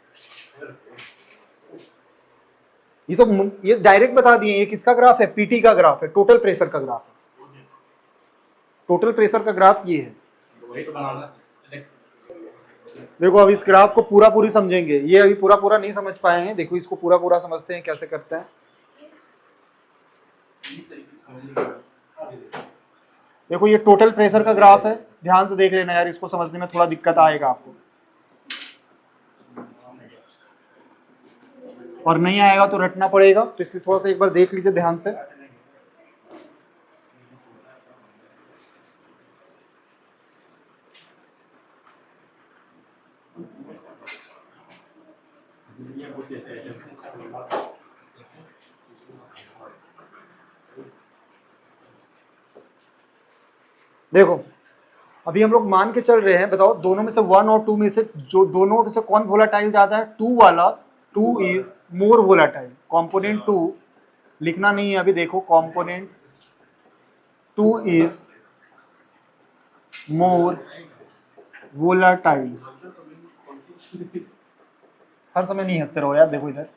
ये तो ये डायरेक्ट बता दिए, ये किसका ग्राफ है, पीटी का ग्राफ है, टोटल प्रेशर का ग्राफ है। टोटल प्रेशर का ग्राफ ये है, वही तो बनाना। देखो अब इस ग्राफ को पूरा पूरी समझेंगे, ये अभी पूरा पूरा नहीं समझ पाए हैं, देखो इसको पूरा पूरा समझते हैं कैसे करते हैं। देखो ये टोटल प्रेशर का ग्राफ है, ध्यान से देख लेना यार, इसको समझने में थोड़ा दिक्कत आएगा आपको, और नहीं आएगा तो रटना पड़ेगा, तो इसलिए थोड़ा सा एक बार देख लीजिए ध्यान से। देखो अभी हम लोग मान के चल रहे हैं, बताओ दोनों में से 1 और 2 में से जो दोनों में से कौन वोलेटाइल ज्यादा है, 2 वाला, 2 इज मोर वोलेटाइल। कंपोनेंट 2 लिखना नहीं है अभी, देखो कंपोनेंट 2 इज मोर वोलेटाइल। हर समय नहीं हंसते रहो यार, देखो इधर,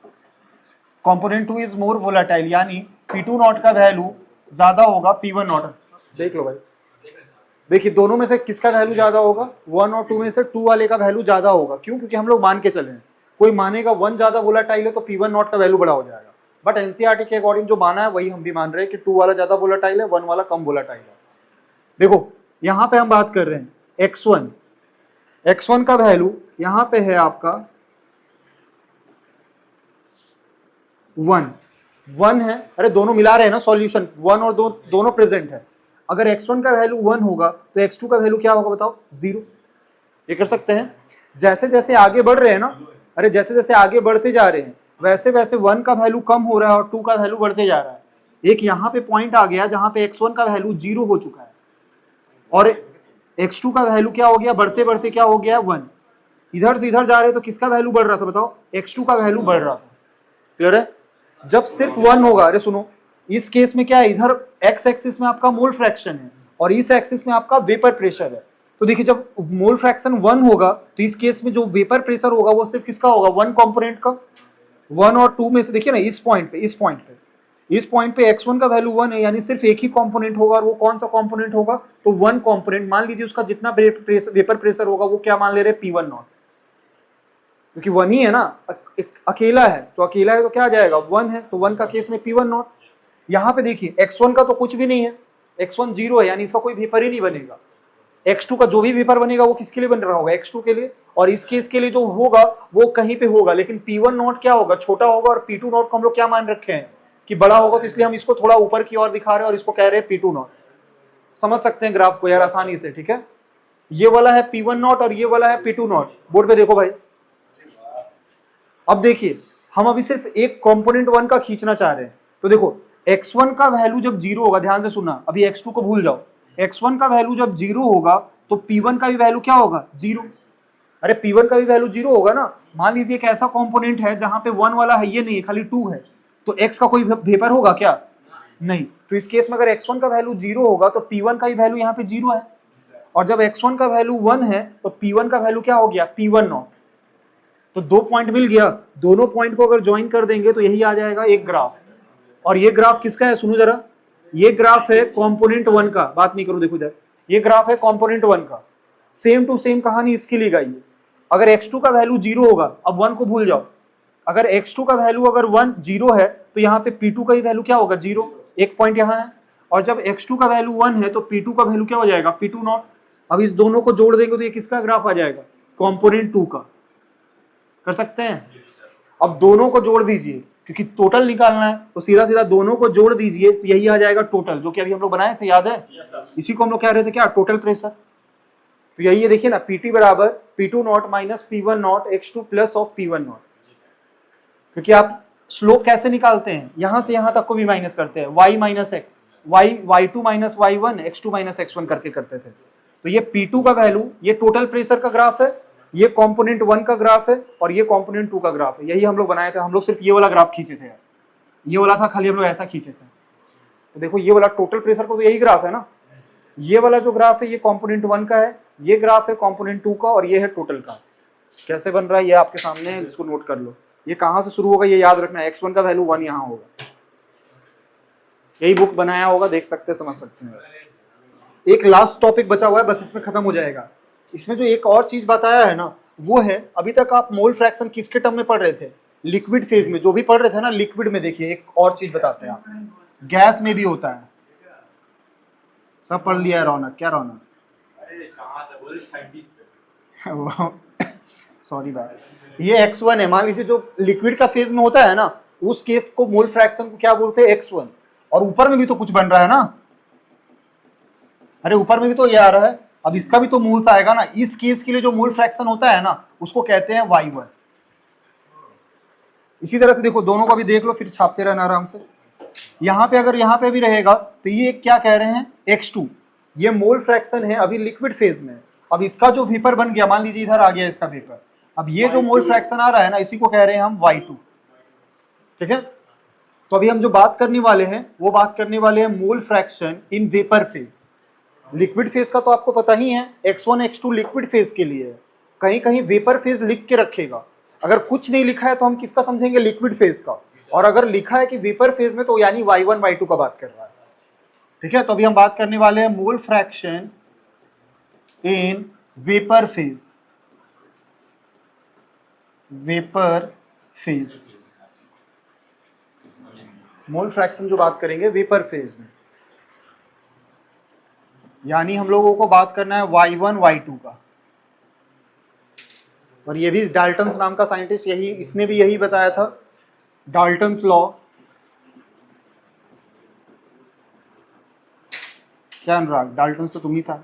कंपोनेंट 2 इज मोर वोलेटाइल, यानी P2 नॉट का वैल्यू ज्यादा होगा P1 नॉट। देख लो भाई, देखिए दोनों में से किसका वैल्यू ज्यादा होगा, 1 और 2 में से 2 वाले का वैल्यू ज्यादा होगा। क्यों? क्योंकि हम लोग मान के चले हैं, कोई मानेगा 1 ज्यादा वोलेटाइल है तो P1 नॉट का वैल्यू बड़ा हो जाएगा, बट एनसीईआरटी के अकॉर्डिंग जो माना है वही हम भी मान रहे हैं कि 2 वाला ज्यादा वोलेटाइल है, 1 वाला कम वोलेटाइल है। देखो यहाँ पे हम बात कर रहे हैं x1, x1 का वैल्यू यहाँ पे है आपका 1, 1 है, अरे दोनों मिला रहे हैं ना सॉल्यूशन, 1 और दोनों प्रेजेंट है। अगर x1 का वैल्यू 1 होगा तो x2 का वैल्यू क्या होगा बताओ, 0। ये कर सकते हैं। जैसे जैसे आगे बढ़ रहे हैं ना, अरे जैसे जैसे आगे बढ़ते जा रहे हैं वैसे वैसे 1 का वैल्यू कम हो रहा है और 2 का वैल्यू बढ़ते जा रहा है। एक यहाँ पे पॉइंट आ गया जहां पे x1 का वैल्यू 0 हो चुका है और x2 का वैल्यू क्या हो गया, बढ़ते बढ़ते क्या हो गया, 1। इधर से इधर जा रहे तो किसका वैल्यू बढ़ रहा था बताओ, x2 का वैल्यू बढ़ रहा था। क्लियर है? जब सिर्फ 1 होगा, अरे सुनो, इस केस में क्या है, इधर x एक्सिस में आपका मोल फ्रैक्शन है और इस एक्सिस में आपका वेपर प्रेशर है। तो देखिए जब मोल फ्रैक्शन 1 होगा तो इस केस में जो वेपर प्रेशर होगा वो सिर्फ किसका होगा, 1 कंपोनेंट का। 1 और 2 में से देखिए ना, इस पॉइंट पे x1 का वैल्यू 1 है, यानी सिर्फ एक ही कंपोनेंट होगा और वो कौन सा कंपोनेंट होगा, तो 1 कंपोनेंट। मान लीजिए उसका जितना वेपर प्रेशर होगा वो क्या मान ले रहे हैं, P1 नॉट, क्योंकि 1 ही है ना, अकेला है तो क्या आ जाएगा, 1 है तो 1 का केस में P1 नॉट। यहाँ पे देखिए x1 का तो कुछ भी नहीं है, x1 0 है, यानी इसका कोई वेपर ही नहीं बनेगा। x2 का जो भी वेपर बनेगा वो किसके लिए बन रहा होगा, x2 के लिए, और इस केस के लिए जो होगा वो कहीं पे होगा, लेकिन P1 नॉट क्या होगा, छोटा होगा, और P2 नॉट को हम लोग क्या मान रखे हैं कि बड़ा होगा, तो इसलिए हम इसको थोड़ा ऊपर की ओर दिखा रहे हैं और इसको कह रहे हैं P2 नॉट। समझ सकते हैं ग्राफ को यार आसानी से, ठीक है। ये वाला है P1 नॉट और ये वाला है P2 नॉट। बोर्ड पे देखो भाई, अब देखिए हम अभी सिर्फ एक कंपोनेंट 1 का खींचना चाह रहे हैं। तो देखो x1 का वैल्यू जब 0 होगा, ध्यान से सुनना, अभी x2 को भूल जाओ, x1 का वैल्यू जब 0 होगा तो P1 का भी वैल्यू क्या होगा, 0। अरे P1 का भी वैल्यू 0 होगा ना। मान लीजिए एक ऐसा कंपोनेंट है जहां पे 1 वाला है, ये नहीं है, खाली 2 है, तो x का कोई वेपर होगा क्या, नहीं। तो इस केस में अगर x1 का वैल्यू 0 होगा तो P1 का भी वैल्यू यहाँ पे 0 है, और जब x1 का वैल्यू 1 है तो P1 का वैल्यू क्या हो गया, P1 नॉट। तो 2 पॉइंट मिल गया, दोनों पॉइंट को अगर ज्वाइन कर देंगे तो यही आ जाएगा एक ग्राफ। और ये ग्राफ किसका है, सुनो जरा, ये ग्राफ है कंपोनेंट 1 का, बात नहीं करो, देखो इधर, ये ग्राफ है कंपोनेंट 1 का। सेम टू सेम कहानी इसके लिए गई है। अगर x2 का वैल्यू 0 होगा, अब 1 को भूल जाओ, अगर x2 का वैल्यू अगर 1 0 है तो यहाँ पे P2 का ही वैल्यू क्या होगा, 0, एक पॉइंट यहाँ है। और जब x2 का वैल्यू 1 है तो P2 का वैल्यू क्या हो जाएगा, P2 नॉट। अब इस दोनों को जोड़ देंगे तो ये किसका ग्राफ आ जाएगा, कंपोनेंट 2 का। कर सकते हैं? अब दोनों को जोड़ दीजिए, क्योंकि टोटल निकालना है, तो सीधा सीधा दोनों को जोड़ दीजिए, तो यही आ जाएगा टोटल, जो कि अभी हम लोग बनाए थे, याद है? इसी को हम लोग कह रहे थे क्या, टोटल प्रेशर। तो यही है, देखिए ना, PT बराबर P2 not minus P1 not x2 plus of P1 not. क्योंकि आप स्लोप कैसे निकालते हैं, यहां से यहां तक को भी माइनस करते हैं, y minus x, y2 minus y1, x2 minus x1 करके करते थे। तो ये P2 का वैल्यू, ये टोटल प्रेशर का ग्राफ है, ये कंपोनेंट 1 का ग्राफ है और ये कंपोनेंट 2 का ग्राफ है। यही हम लोग बनाए थे, हम लोग सिर्फ ये वाला ग्राफ खींचे थे यार, ये वाला था खाली, हम लोग ऐसा खींचे थे। तो देखो ये वाला टोटल प्रेशर का तो यही ग्राफ है ना, ये वाला जो ग्राफ है ये कंपोनेंट 1 का है, ये ग्राफ है कंपोनेंट 2 का, और ये है टोटल का। कैसे बन रहा है ये आपके सामने है, इसको नोट कर लो। ये कहां से शुरू होगा ये याद रखना, x1 का वैल्यू 1 यहाँ होगा, यही बुक बनाया होगा, देख सकते हैं, समझ सकते हैं। एक लास्ट टॉपिक बचा हुआ है, बस इसमें खत्म हो जाएगा। इसमें जो एक और चीज बताया है ना, वो है, अभी तक आप मोल फ्रैक्शन किसके टर्म में पढ़ रहे थे, लिक्विड फेज में, जो भी पढ़ रहे थे ना लिक्विड में। देखिए एक और चीज बताते हैं, आप गैस में भी होता है, सब पढ़ लिया है रौनक, क्या रौनक, सॉरी बात, ये x1 है। मान लीजिए जो लिक्विड का फेज में होता है ना, उस केस को मोल फ्रैक्शन को क्या बोलते हैं, x1। और ऊपर में भी तो कुछ बन रहा है ना, अरे ऊपर में भी तो ये आ रहा है, अब इसका भी तो मोल्स आएगा ना। इस केस के लिए जो मोल फ्रैक्शन होता है ना, उसको कहते हैं y1। इसी तरह से देखो, दोनों का भी देख लो, फिर छापते रहना आराम से। यहाँ पे अगर यहाँ पे भी रहेगा तो ये क्या कह रहे हैं, x2, ये मोल फ्रैक्शन है, अभी लिक्विड फेज में। अब इसका जो वेपर बन गया, मान लीजिए इधर आ गया इसका वेपर, अब ये जो मोल फ्रैक्शन आ रहा है ना, इसी को कह रहे हैं हम y2, ठीक है। तो अभी हम जो बात करने वाले हैं वो बात करने वाले हैं मोल fraction in vapour phase. Liquid phase का तो आपको पता ही है, x1 x2 लिक्विड फेज के लिए है, कहीं कहीं वेपर फेज लिख के रखेगा। अगर कुछ नहीं लिखा है तो हम किसका समझेंगे, लिक्विड फेज का। और अगर लिखा है कि वेपर फेज में, तो यानी y1 y2 का बात कर रहा है, ठीक है। तो अभी हम बात करने वाले हैं मोल fraction in vapour phase, vapour phase, mole fraction जो बात करेंगे वेपर फेज में, यानी हम लोगों को बात करना है y1 y2 का। और ये भी डाल्टन्स नाम का साइंटिस्ट, यही, इसने भी यही बताया था, डाल्टन्स लॉ, क्या अनुराग, डाल्टन्स तो तुम ही था।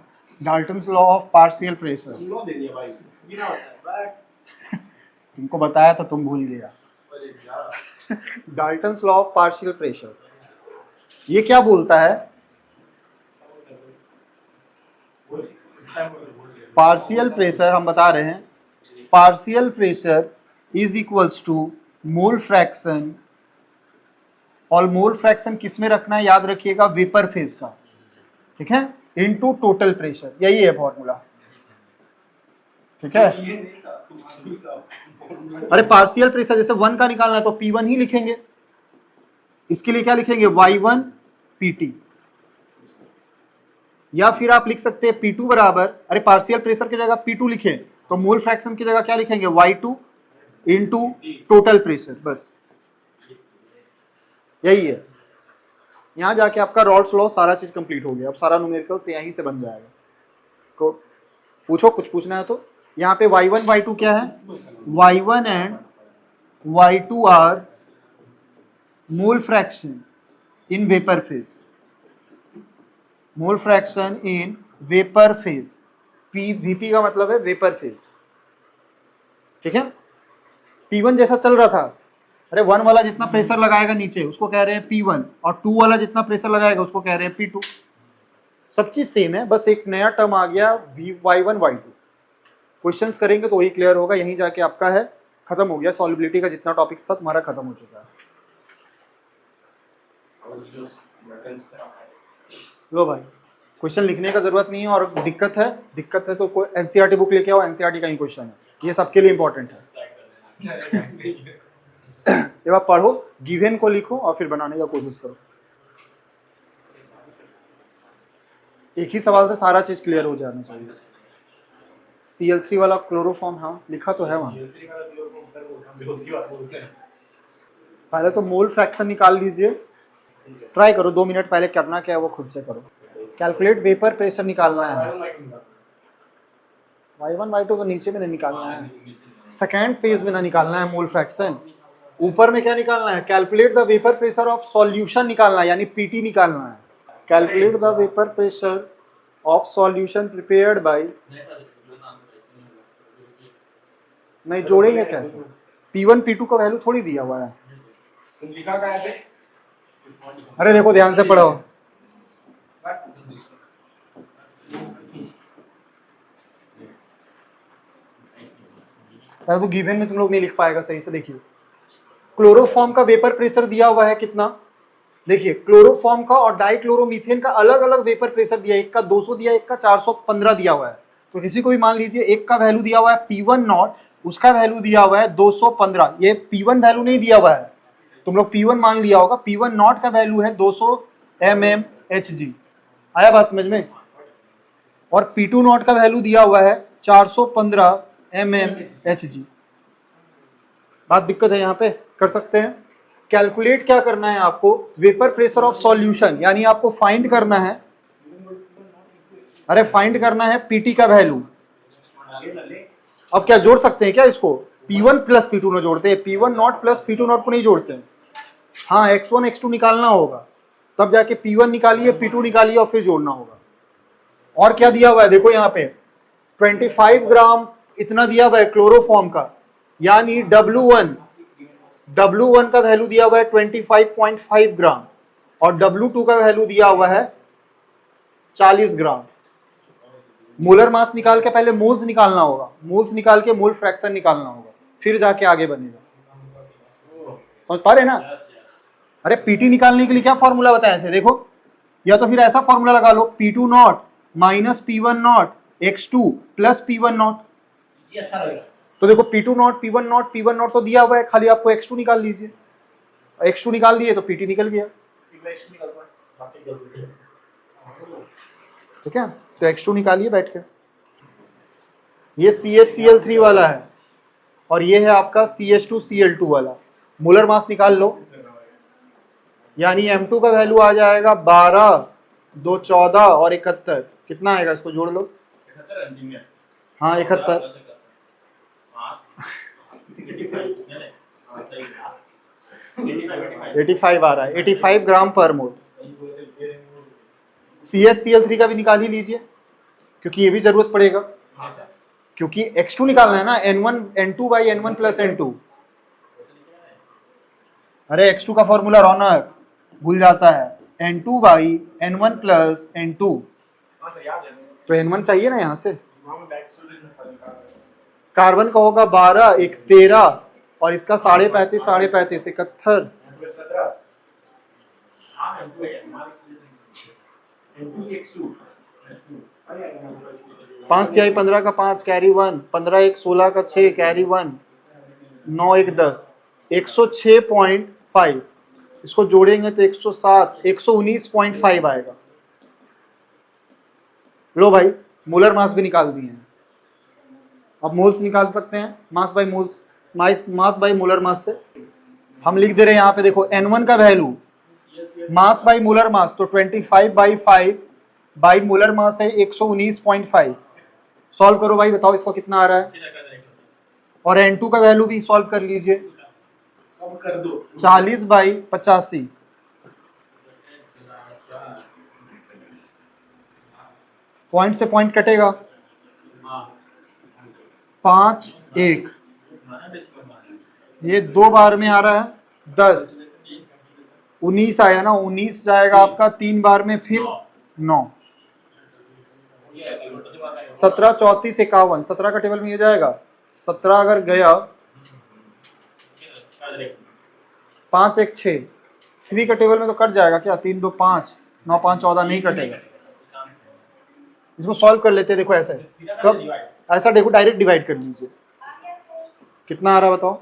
Dalton's law of partial pressure लो दे दिया भाई बिना होता है तुमको बताया तो तुम भूल गया। Dalton's law of partial pressure ये क्या बोलता है? पार्शियल प्रेशर हम बता रहे हैं, partial pressure is equals to mole fraction, और मोल फ्रैक्शन किस में रखना है याद रखिएगा, वेपर फेज का, ठीक है, इनटू टोटल प्रेशर, यही है फॉर्मूला, ठीक है। अरे पार्शियल प्रेशर जैसे 1 का निकालना है तो P1 ही लिखेंगे, इसके लिए क्या लिखेंगे Y1 PT, या फिर आप लिख सकते हैं P2 बराबर, अरे पार्शियल प्रेशर की जगह P2 लिखें तो मोल फ्रैक्शन की जगह क्या लिखेंगे Y2 इनटू टोटल प्रेशर, बस यही है। यहां जाके आपका रॉल्स लॉ सारा चीज कंप्लीट हो गया, अब सारा न्यूमेरिकल्स यहीं से बन जाएगा। तो पूछो, कुछ पूछना है तो। यहाँ पे y1 y2 क्या है, y1 and y2 are mole fraction in vapour phase, mole fraction in vapour phase, VP का मतलब है वेपर फेज, ठीक है। P1 जैसा चल रहा था, अरे 1 वाला जितना प्रेशर लगाएगा नीचे उसको कह रहे हैं P1, और 2 वाला जितना प्रेशर लगाएगा उसको कह रहे हैं P2। सब चीज सेम है, बस एक नया टर्म आ गया y1 y2। क्वेश्चंस करेंगे तो वही क्लियर होगा, यहीं जाके आपका है खत्म हो गया, सॉल्युबिलिटी का जितना टॉपिक्स था तुम्हारा खत्म हो चुका है। लो भाई, क्वेश्चन लिखने का जरूरत नहीं है, और दिक्कत है तो कोई एनसीईआरटी बुक लेके आओ, एनसीईआरटी का ही क्वेश्चन है, ये सबके लिए इंपॉर्टेंट है। एक बार पढ़ो, गिवन को लिखो और फिर बनाने का कोशिश करो, एक ही सवाल से सारा चीज क्लियर हो जाना चाहिए। Cl3 वाला क्लोरोफॉर्म, हाँ लिखा तो है वहाँ। पहले तो मोल फ्रैक्शन निकाल लीजिए, ट्राई करो 2 मिनट पहले करना क्या है वो खुद से करो। कैलकुलेट वेपर प्रेशर निकालना है, y1 y2 तो नीचे में नहीं निकालना है, सेकेंड फेज में ना निकालना है मोल फ्रैक्शन, ऊपर में क्या निकालना है, calculate the vapour pressure of solution निकालना है, यानी PT निकालना है। Calculate the vapour pressure of solution prepared by, नहीं जोड़ेंगे कैसे, P1 P2 का वैल्यू थोड़ी दिया हुआ है। तुम लिखा क्या है? अरे देखो ध्यान से पढ़ो, तो गिवन में तुम लोग नहीं लिख पाएगा सही से। देखिए क्लोरोफॉर्म का वेपर प्रेशर दिया हुआ है कितना, देखिए क्लोरोफॉर्म का और डाइक्लोरोमीथेन का अलग अलग वेपर प्रेशर दिया है, एक का 200 दिया, एक का 415 दिया हुआ है। तो किसी को भी मान लीजिए एक का वैल्यू दिया हुआ है P1 नॉट, उसका वैल्यू दिया हुआ है 215, ये P1 वैल्यू नहीं दिया हुआ है, तुम लोग P1 मान लिया होगा, P1 नॉट का वैल्यू है 200 mmHg, आया बात समझ में, और P2 नॉट का वैल्यू दिया हुआ है 415 mmHg। बात दिक्कत है यहाँ पे, कर सकते हैं। कैलकुलेट क्या करना है आपको, वेपर प्रेशर ऑफ सॉल्यूशन, यानी आपको फाइंड करना है, अरे फाइंड करना है PT का वैल्यू। अब क्या जोड़ सकते हैं क्या इसको, P1 प्लस P2 ना जोड़ते हैं, P1 not plus P2 not को नहीं जोड़ते हैं, हाँ x1 x2 निकालना होगा, तब जाके P1 निकालिए P2 निकालिए और फिर जोड़ना होगा। और क्या दिया हुआ है देखो यहाँ पे 25 ग्राम इतना दिया हुआ है क्लोरोफॉर्म का, यानी W1 का वैल्यू दिया हुआ है 25.5 ग्राम, और W2 का वैल्यू दिया हुआ है 40 ग्राम। मोलर मास निकाल के पहले मोल्स निकालना होगा, मोल्स निकाल के मोल फ्रैक्शन निकालना होगा, फिर जाके आगे बनेगा। समझ पा रहे ना। अरे PT निकालने के लिए क्या फॉर्मूला बताए थे देखो, या तो फिर ऐसा फॉर्मूला लगा लो P2 not minus P1 not x2 plus P1 not, ये अच्छा लग रहा है। तो देखो P2 नॉट P1 नॉट तो दिया हुआ है, खाली आपको x2 निकाल लीजिए, x2 निकाल दिए तो PT निकल गया, ठीक है। तो x2 निकालिए बैठ के, ये CHCl3 वाला है और ये है आपका CH2Cl2 वाला, मोलर मास निकाल लो, यानी M2 का वैल्यू आ जाएगा 12, 2 14 और 71, कितना आएगा इसको जोड़ लो, हाँ 71, 85 आ रहा है, 85 ग्राम पर मोल। CH Cl3 का भी निकाल ही लीजिए, क्योंकि ये भी जरूरत पड़ेगा, हाँ सर। क्योंकि X2 निकालना है ना, N2 by N1 plus N2। अरे X2 का फॉर्मूला रौनक भूल जाता है, N2 by N1 plus N2, हाँ सर याद है। तो N1 चाहिए ना यहाँ से। वहाँ में बैक स्टूडेंट में निकाल रहे हैं। कार्बन का होगा 12, एक 13 और इसका 35.5, 35.5, 71। 17। हाँ N2 है N2 X2 5 तिहाई 15 का 5 कैरी 1, 15 एक 16 का 6 कैरी 1, 9 एक 10, 106.5, इसको जोड़ेंगे तो 107, 119.5 आएगा। लो भाई, मोलर मास भी निकाल दिए हैं, अब मोल्स निकाल सकते हैं, mass by moles, mass by molar mass से हम लिख दे रहे हैं यहाँ पे। देखो N1 का value mass by molar mass तो 25/5 बाई मोलर मास है 119.5। सॉल्व करो भाई, बताओ इसको कितना आ रहा है, और N2 का वैल्यू भी सॉल्व कर लीजिए, सब कर दो 40/85। पॉइंट से पॉइंट कटेगा, 5 1, ये 2 बार में आ रहा है 10, 19 आया ना, 19 जाएगा आपका 3 बार में, फिर 9, 17 34 51, 17 का टेबल में ये जाएगा, 17 अगर गया 5 1 6, 3 का टेबल में तो कट जाएगा क्या, 3 2 5, 9 5 14, नहीं कटेगा। इसको सॉल्व कर लेते हैं, देखो ऐसे कब, ऐसा देखो डायरेक्ट डिवाइड कर लीजिए, कितना आ रहा है बताओ।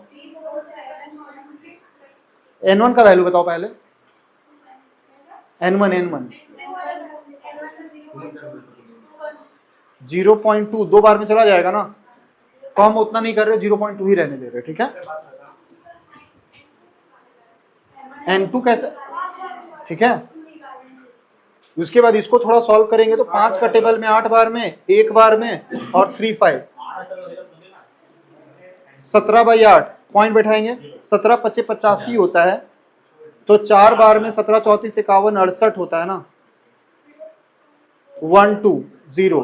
N1 का वैल्यू बताओ पहले, N1 0.2, 2 बार में चला जाएगा ना, तो हम उतना नहीं कर रहे, 0.2 ही रहने दे रहे, ठीक है। N2 कैसे, ठीक है। उसके बाद इसको थोड़ा सॉल्व करेंगे तो 5 का टेबल में 8 बार में, 1 बार में और 3 5, 17/8 पॉइंट बैठाएंगे, 17 25 85 होता है, तो 4 बार में 17 34 51 68 होता है ना, 1 2 0,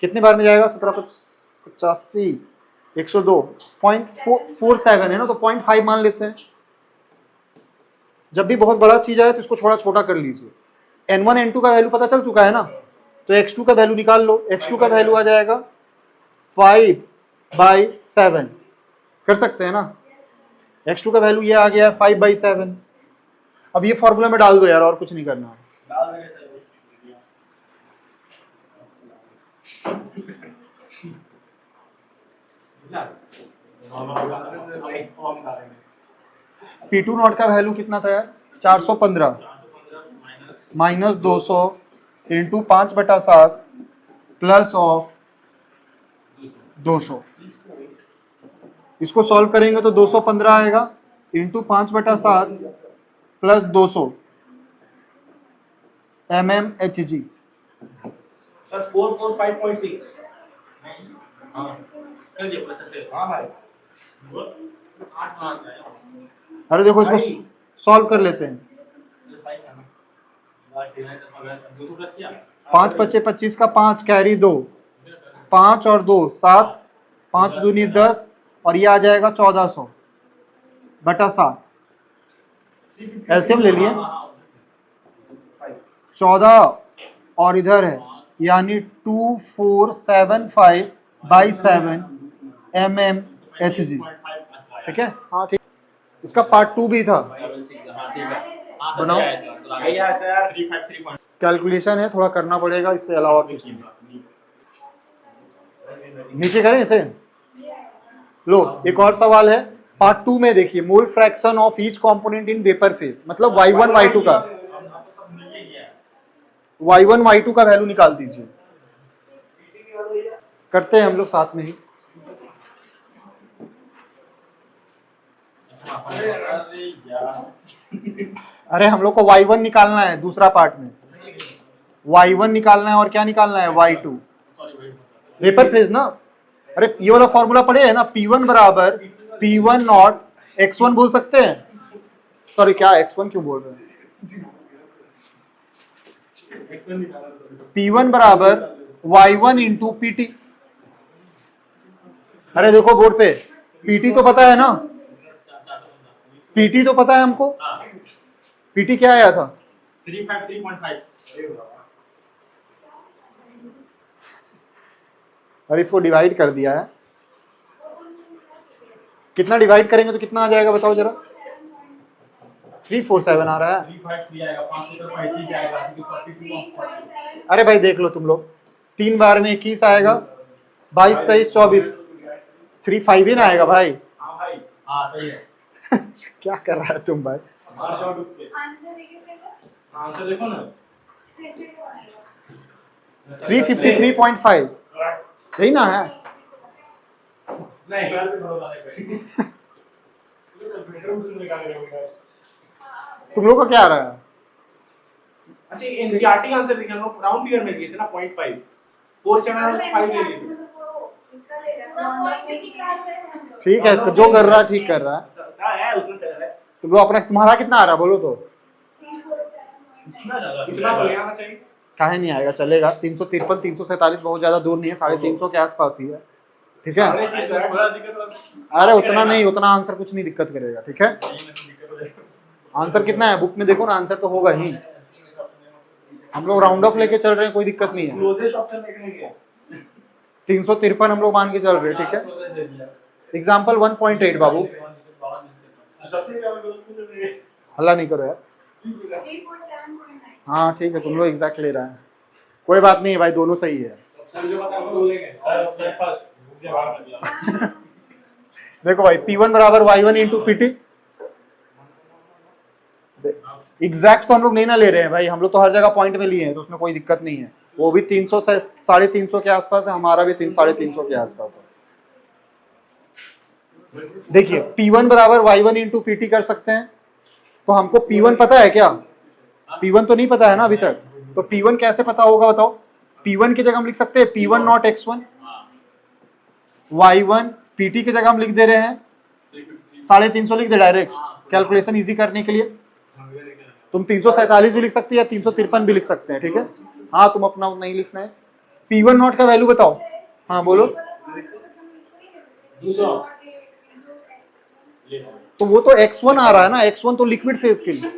कितने बार में जाएगा, 17 85 102.47 है ना, तो 0.5 मान लेते हैं। जब भी बहुत बड़ा चीज आए तो इसको थोड़ा छोटा कर लीजिए। N1 N2 का वैल्यू पता चल चुका है ना, तो X2 का वैल्यू निकाल लो, X2 का वैल्यू आ जाएगा 5/7, कर सकते हैं ना, X2 का वैल्यू ये आ गया है 5/7। अब ये फॉर्मूला में डाल दो यार, और कुछ नहीं करना। P2 नॉट का वैल्यू कितना था यार, 415 माइनस 200 इंटू 5/7 प्लस ऑफ 200, इसको सॉल्व करेंगे तो 215 आएगा, इंटू 5/7 प्लस 200 mmHg। सर 445.6। हाँ भाई, अरे देखो इसको सॉल्व कर लेते हैं, 5 5 25 का 5 कैरी 2, 5 और 2 7, 5 दूनी 10, और ये आ जाएगा 1400/7। एलसीएम ले लिए, 14 और इधर है, यानी 2475/7 mmHg, ठीक है। हाँ ठीक, इसका पार्ट 2 भी था, बनाओ, कैलकुलेशन है, थोड़ा करना पड़ेगा, इससे अलावा कुछ नहीं। नीचे करें इसे, लो एक और सवाल है पार्ट 2 में, देखिए मोल fraction of each component in vapour phase, मतलब y1 y2 का, y1 y2 का वैल्यू निकाल दीजिए। करते हैं हम लोग साथ में ही, अरे हम लोग को y1 निकालना है दूसरा पार्ट में, y1 निकालना है और क्या निकालना है, y2 वेपर फेज ना। अरे ये वाला फॉर्मूला पढ़े है ना, P1 बराबर P1 नॉट x1 बोल सकते हैं, सॉरी क्या x1 क्यों बोल रहे हैं, P1 बराबर Y1 इंटू PT। अरे देखो बोर्ड पे PT तो पता है ना, PT तो पता है हमको, PT क्या आया था 353.5। और इसको डिवाइड कर दिया है, कितना डिवाइड करेंगे तो कितना आ जाएगा बताओ जरा। 347 आ रहा है। 353 आएगा, 553 जाएगा, 42। अरे भाई देख लो तुम लोग, 3 बार में 21 आएगा, 22 23 24, 35 ही ना आएगा भाई। हाँ भाई, हाँ सही है। क्या कर रहा है तुम भाई। आंसर देखो ना 353.5 यही ना है। नहीं तुम लोग का क्या आ रहा है। अच्छा एनसीईआरटी आंसर लिखे हम लोग राउंड फिगर में लिए थे ना 0.5 47 और 5 ले लिए थे। ठीक है, जो कर रहा है ठीक कर रहा है। है उतना चल रहा है, तुम लोग अपना, तुम्हारा कितना आ रहा है बोलो तो। इतना तो ले आना चाहिए। काहे नहीं आएगा, चलेगा। 353 347 बहुत ज्यादा दूर नहीं है, 350 के आसपास ही है। ठीक है, अरे उतना नहीं, उतना आंसर कुछ नहीं दिक्कत करेगा। ठीक है, आंसर कितना है बुक में देखो ना, आंसर तो होगा ही। हम लोग राउंड ऑफ लेके चल रहे हैं, कोई दिक्कत नहीं है। क्लोजेस्ट ऑप्शन देखेंगे 353 हम लोग मान के चल रहे हैं। ठीक है, एग्जाम्पल 1.8 बाबू, हल्ला नहीं करो यार। हाँ ठीक है, तुम लोग एग्जैक्ट ले रहे हैं, कोई बात नहीं है भाई, दोनों सही है। सर जो पता है वो लेंगे सर फर्स्ट बुक के बाहर निकला। देखो भाई P1 बराबर Y1 इंटू PT। एग्जैक्ट तो हम लोग नहीं ना ले रहे हैं भाई, हम लोग तो हर जगह पॉइंट में लिए हैं, तो उसमें कोई दिक्कत नहीं है। वो भी 300 से 350 के आसपास है, हमारा भी 350 के आसपास है। देखिए P1 बराबर Y1 इंटू PT कर सकते हैं, तो हमको P1 पता है क्या, P1 तो नहीं पता है ना अभी तक, तो P1 कैसे पता होगा बताओ। P1 की जगह हम लिख सकते हैं P1 not x1, Y1 PT की जगह हम लिख दे रहे हैं 350 लिख दे डायरेक्ट, कैलकुलेशन इजी करने के लिए। तुम 347 भी लिख सकते हैं या 353 भी लिख सकते हैं। ठीक है, हाँ तुम अपना नहीं लिखना है। P1 नॉट का वैल्यू बताओ, हाँ बोलो। 200 तो वो तो x1 आ रहा है ना, x1 तो लिक्विड फेज के लिए,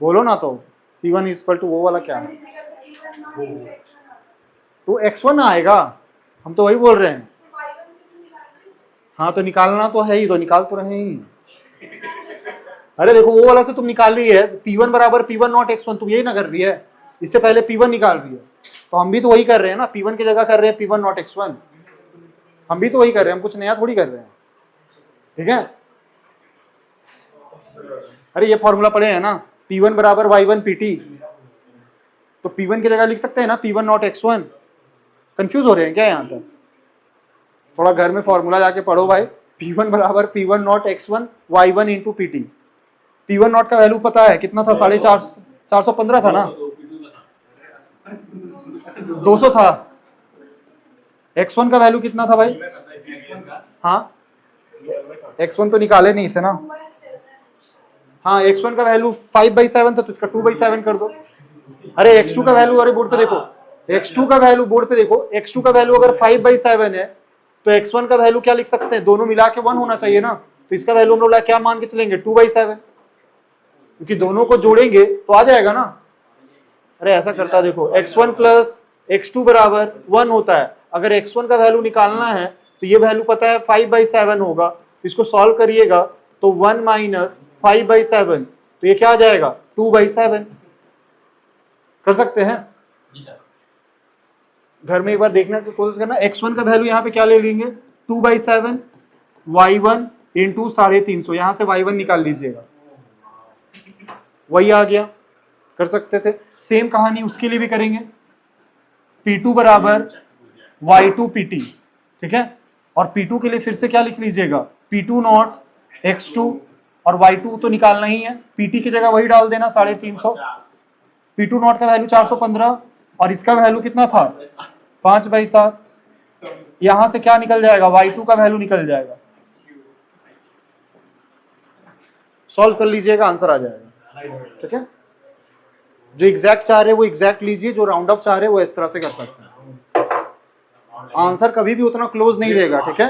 बोलो ना। तो P1 इक्वल टू वो वाला क्या है, तो x1 आएगा, हम तो वही बोल रहे हैं। हाँ तो निकालना तो है ही, तो निकाल तो रहे ही। अरे देखो वो वाला से तुम निकाल रही है P1 बराबर P1 नॉट x1, तुम यही ना कर रही है, इससे पहले P1 निकाल रही है, तो हम भी तो वही कर रहे हैं ना, P1 की जगह कर रहे हैं P1 नॉट x1, हम भी तो वही कर रहे हैं, हम कुछ नया थोड़ी कर रहे हैं। ठीक है, अरे ये फॉर्मूला पढ़े हैं ना, P1 बराबर Y1 PT, तो P1 की जगह लिख सकते हैं ना P1 नॉट x1। कंफ्यूज हो रहे हैं क्या यहाँ तक, थोड़ा घर में फॉर्मूला जाके पढ़ो भाई। P1 बराबर P1 not x1 Y1 into PT। P1 not का वैल्यू पता है कितना था, 415 था ना, 200 था। x1 का वैल्यू कितना था भाई, हाँ x1 तो निकाले नहीं थे ना, हाँ x1 का वैल्यू 5/7 था, तो इसका 2/7 कर दो। अरे x2 का वैल्यू, अरे बोर्ड पे देखो, x2 का वैल्यू बोर्ड पे देखो, x2 का वैल्यू अगर 5/7 है तो x1 का वैल्यू क्या लिख सकते हैं, दोनों मिला के 1 होना चाहिए ना, तो इसका वैल्यू हम लोग क्या मान के चलेंगे 2/7, क्योंकि दोनों को जोड़ेंगे तो आ जाएगा ना। अरे ऐसा करता देखो, x1 प्लस x2 बराबर 1 होता है, अगर x1 का वैल्यू निकालना है तो ये वैल्यू पता है 5/7 होगा, तो इसको सॉल्व करिएगा तो 1 माइनस 5/7, तो ये क्या आ जाएगा 2/7। कर सकते हैं, घर में एक बार देखने की कोशिश करना। x1 का वैल्यू यहाँ पे क्या ले लेंगे 2/7, y1 इंटू 350, यहाँ से y1 निकाल लीजिएगा, वही आ गया। कर सकते थे, सेम कहानी उसके लिए भी करेंगे। P2 बराबर Y2 PT, ठीक है, और P2 के लिए फिर से क्या लिख लीजिएगा P2 नॉट x2, और Y2 तो निकालना ही है, PT की जगह वही डाल देना 350। P2 नॉट का वैल्यू 415 और इसका वैल्यू कितना था 5/7, यहां से क्या निकल जाएगा Y2 का वैल्यू निकल जाएगा, सॉल्व कर लीजिएगा आंसर आ जाएगा। ठीक है, जो एग्जैक्ट चाह रहे हैं वो एग्जैक्ट लीजिए, जो राउंड ऑफ चाह रहे हैं वो इस तरह से कर सकते हैं। आंसर कभी भी उतना क्लोज नहीं देगा, ठीक है।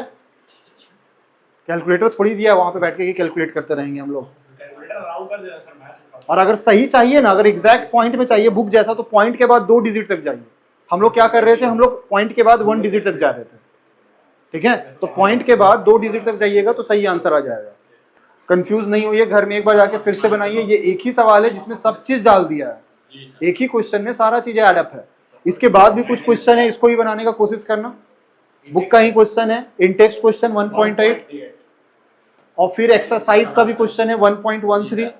कैलकुलेटर थोड़ी दिया वहां पे बैठ के कैलकुलेट करते रहेंगे हम लोग। कैलकुलेटर राउंड कर देना सर, मैथ और अगर सही चाहिए ना, अगर एग्जैक्ट पॉइंट में चाहिए बुक जैसा, तो पॉइंट के बाद 2 डिजिट तक जाइए। हम लोग क्या कर रहे थे, हम लोग पॉइंट के बाद 1 डिजिट तक जा रहे थे, ठीक है। तो पॉइंट के बाद 2 डिजिट तक जाइएगा तो सही आंसर आ जाएगा। कंफ्यूज नहीं होइए, घर में एक बार जाके फिर से बनाइए। ये एक ही सवाल है जिसमें सब चीज डाल दिया है, एक ही क्वेश्चन में सारा चीजें एडअप है। इसके बाद भी कुछ क्वेश्चन है, इसको ही बनाने का कोशिश करना। बुक का ही क्वेश्चन है, इन टेक्स्ट क्वेश्चन 1.8, और फिर एक्सरसाइज का भी क्वेश्चन है 1.13,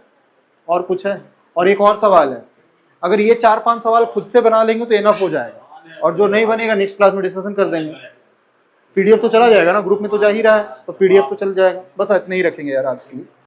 और कुछ है, और एक और सवाल है। अगर ये 4-5 सवाल खुद से बना लेंगे तो इनफ हो जाएगा, और जो नहीं बनेगा नेक्स्ट क्लास में डिस्कशन कर देंगे। पीडीएफ तो चला जाएगा ना, ग्रुप में तो जा ही रहा है, तो पीडीएफ तो चल जाएगा। बस इतना ही रखेंगे यार आज के लिए।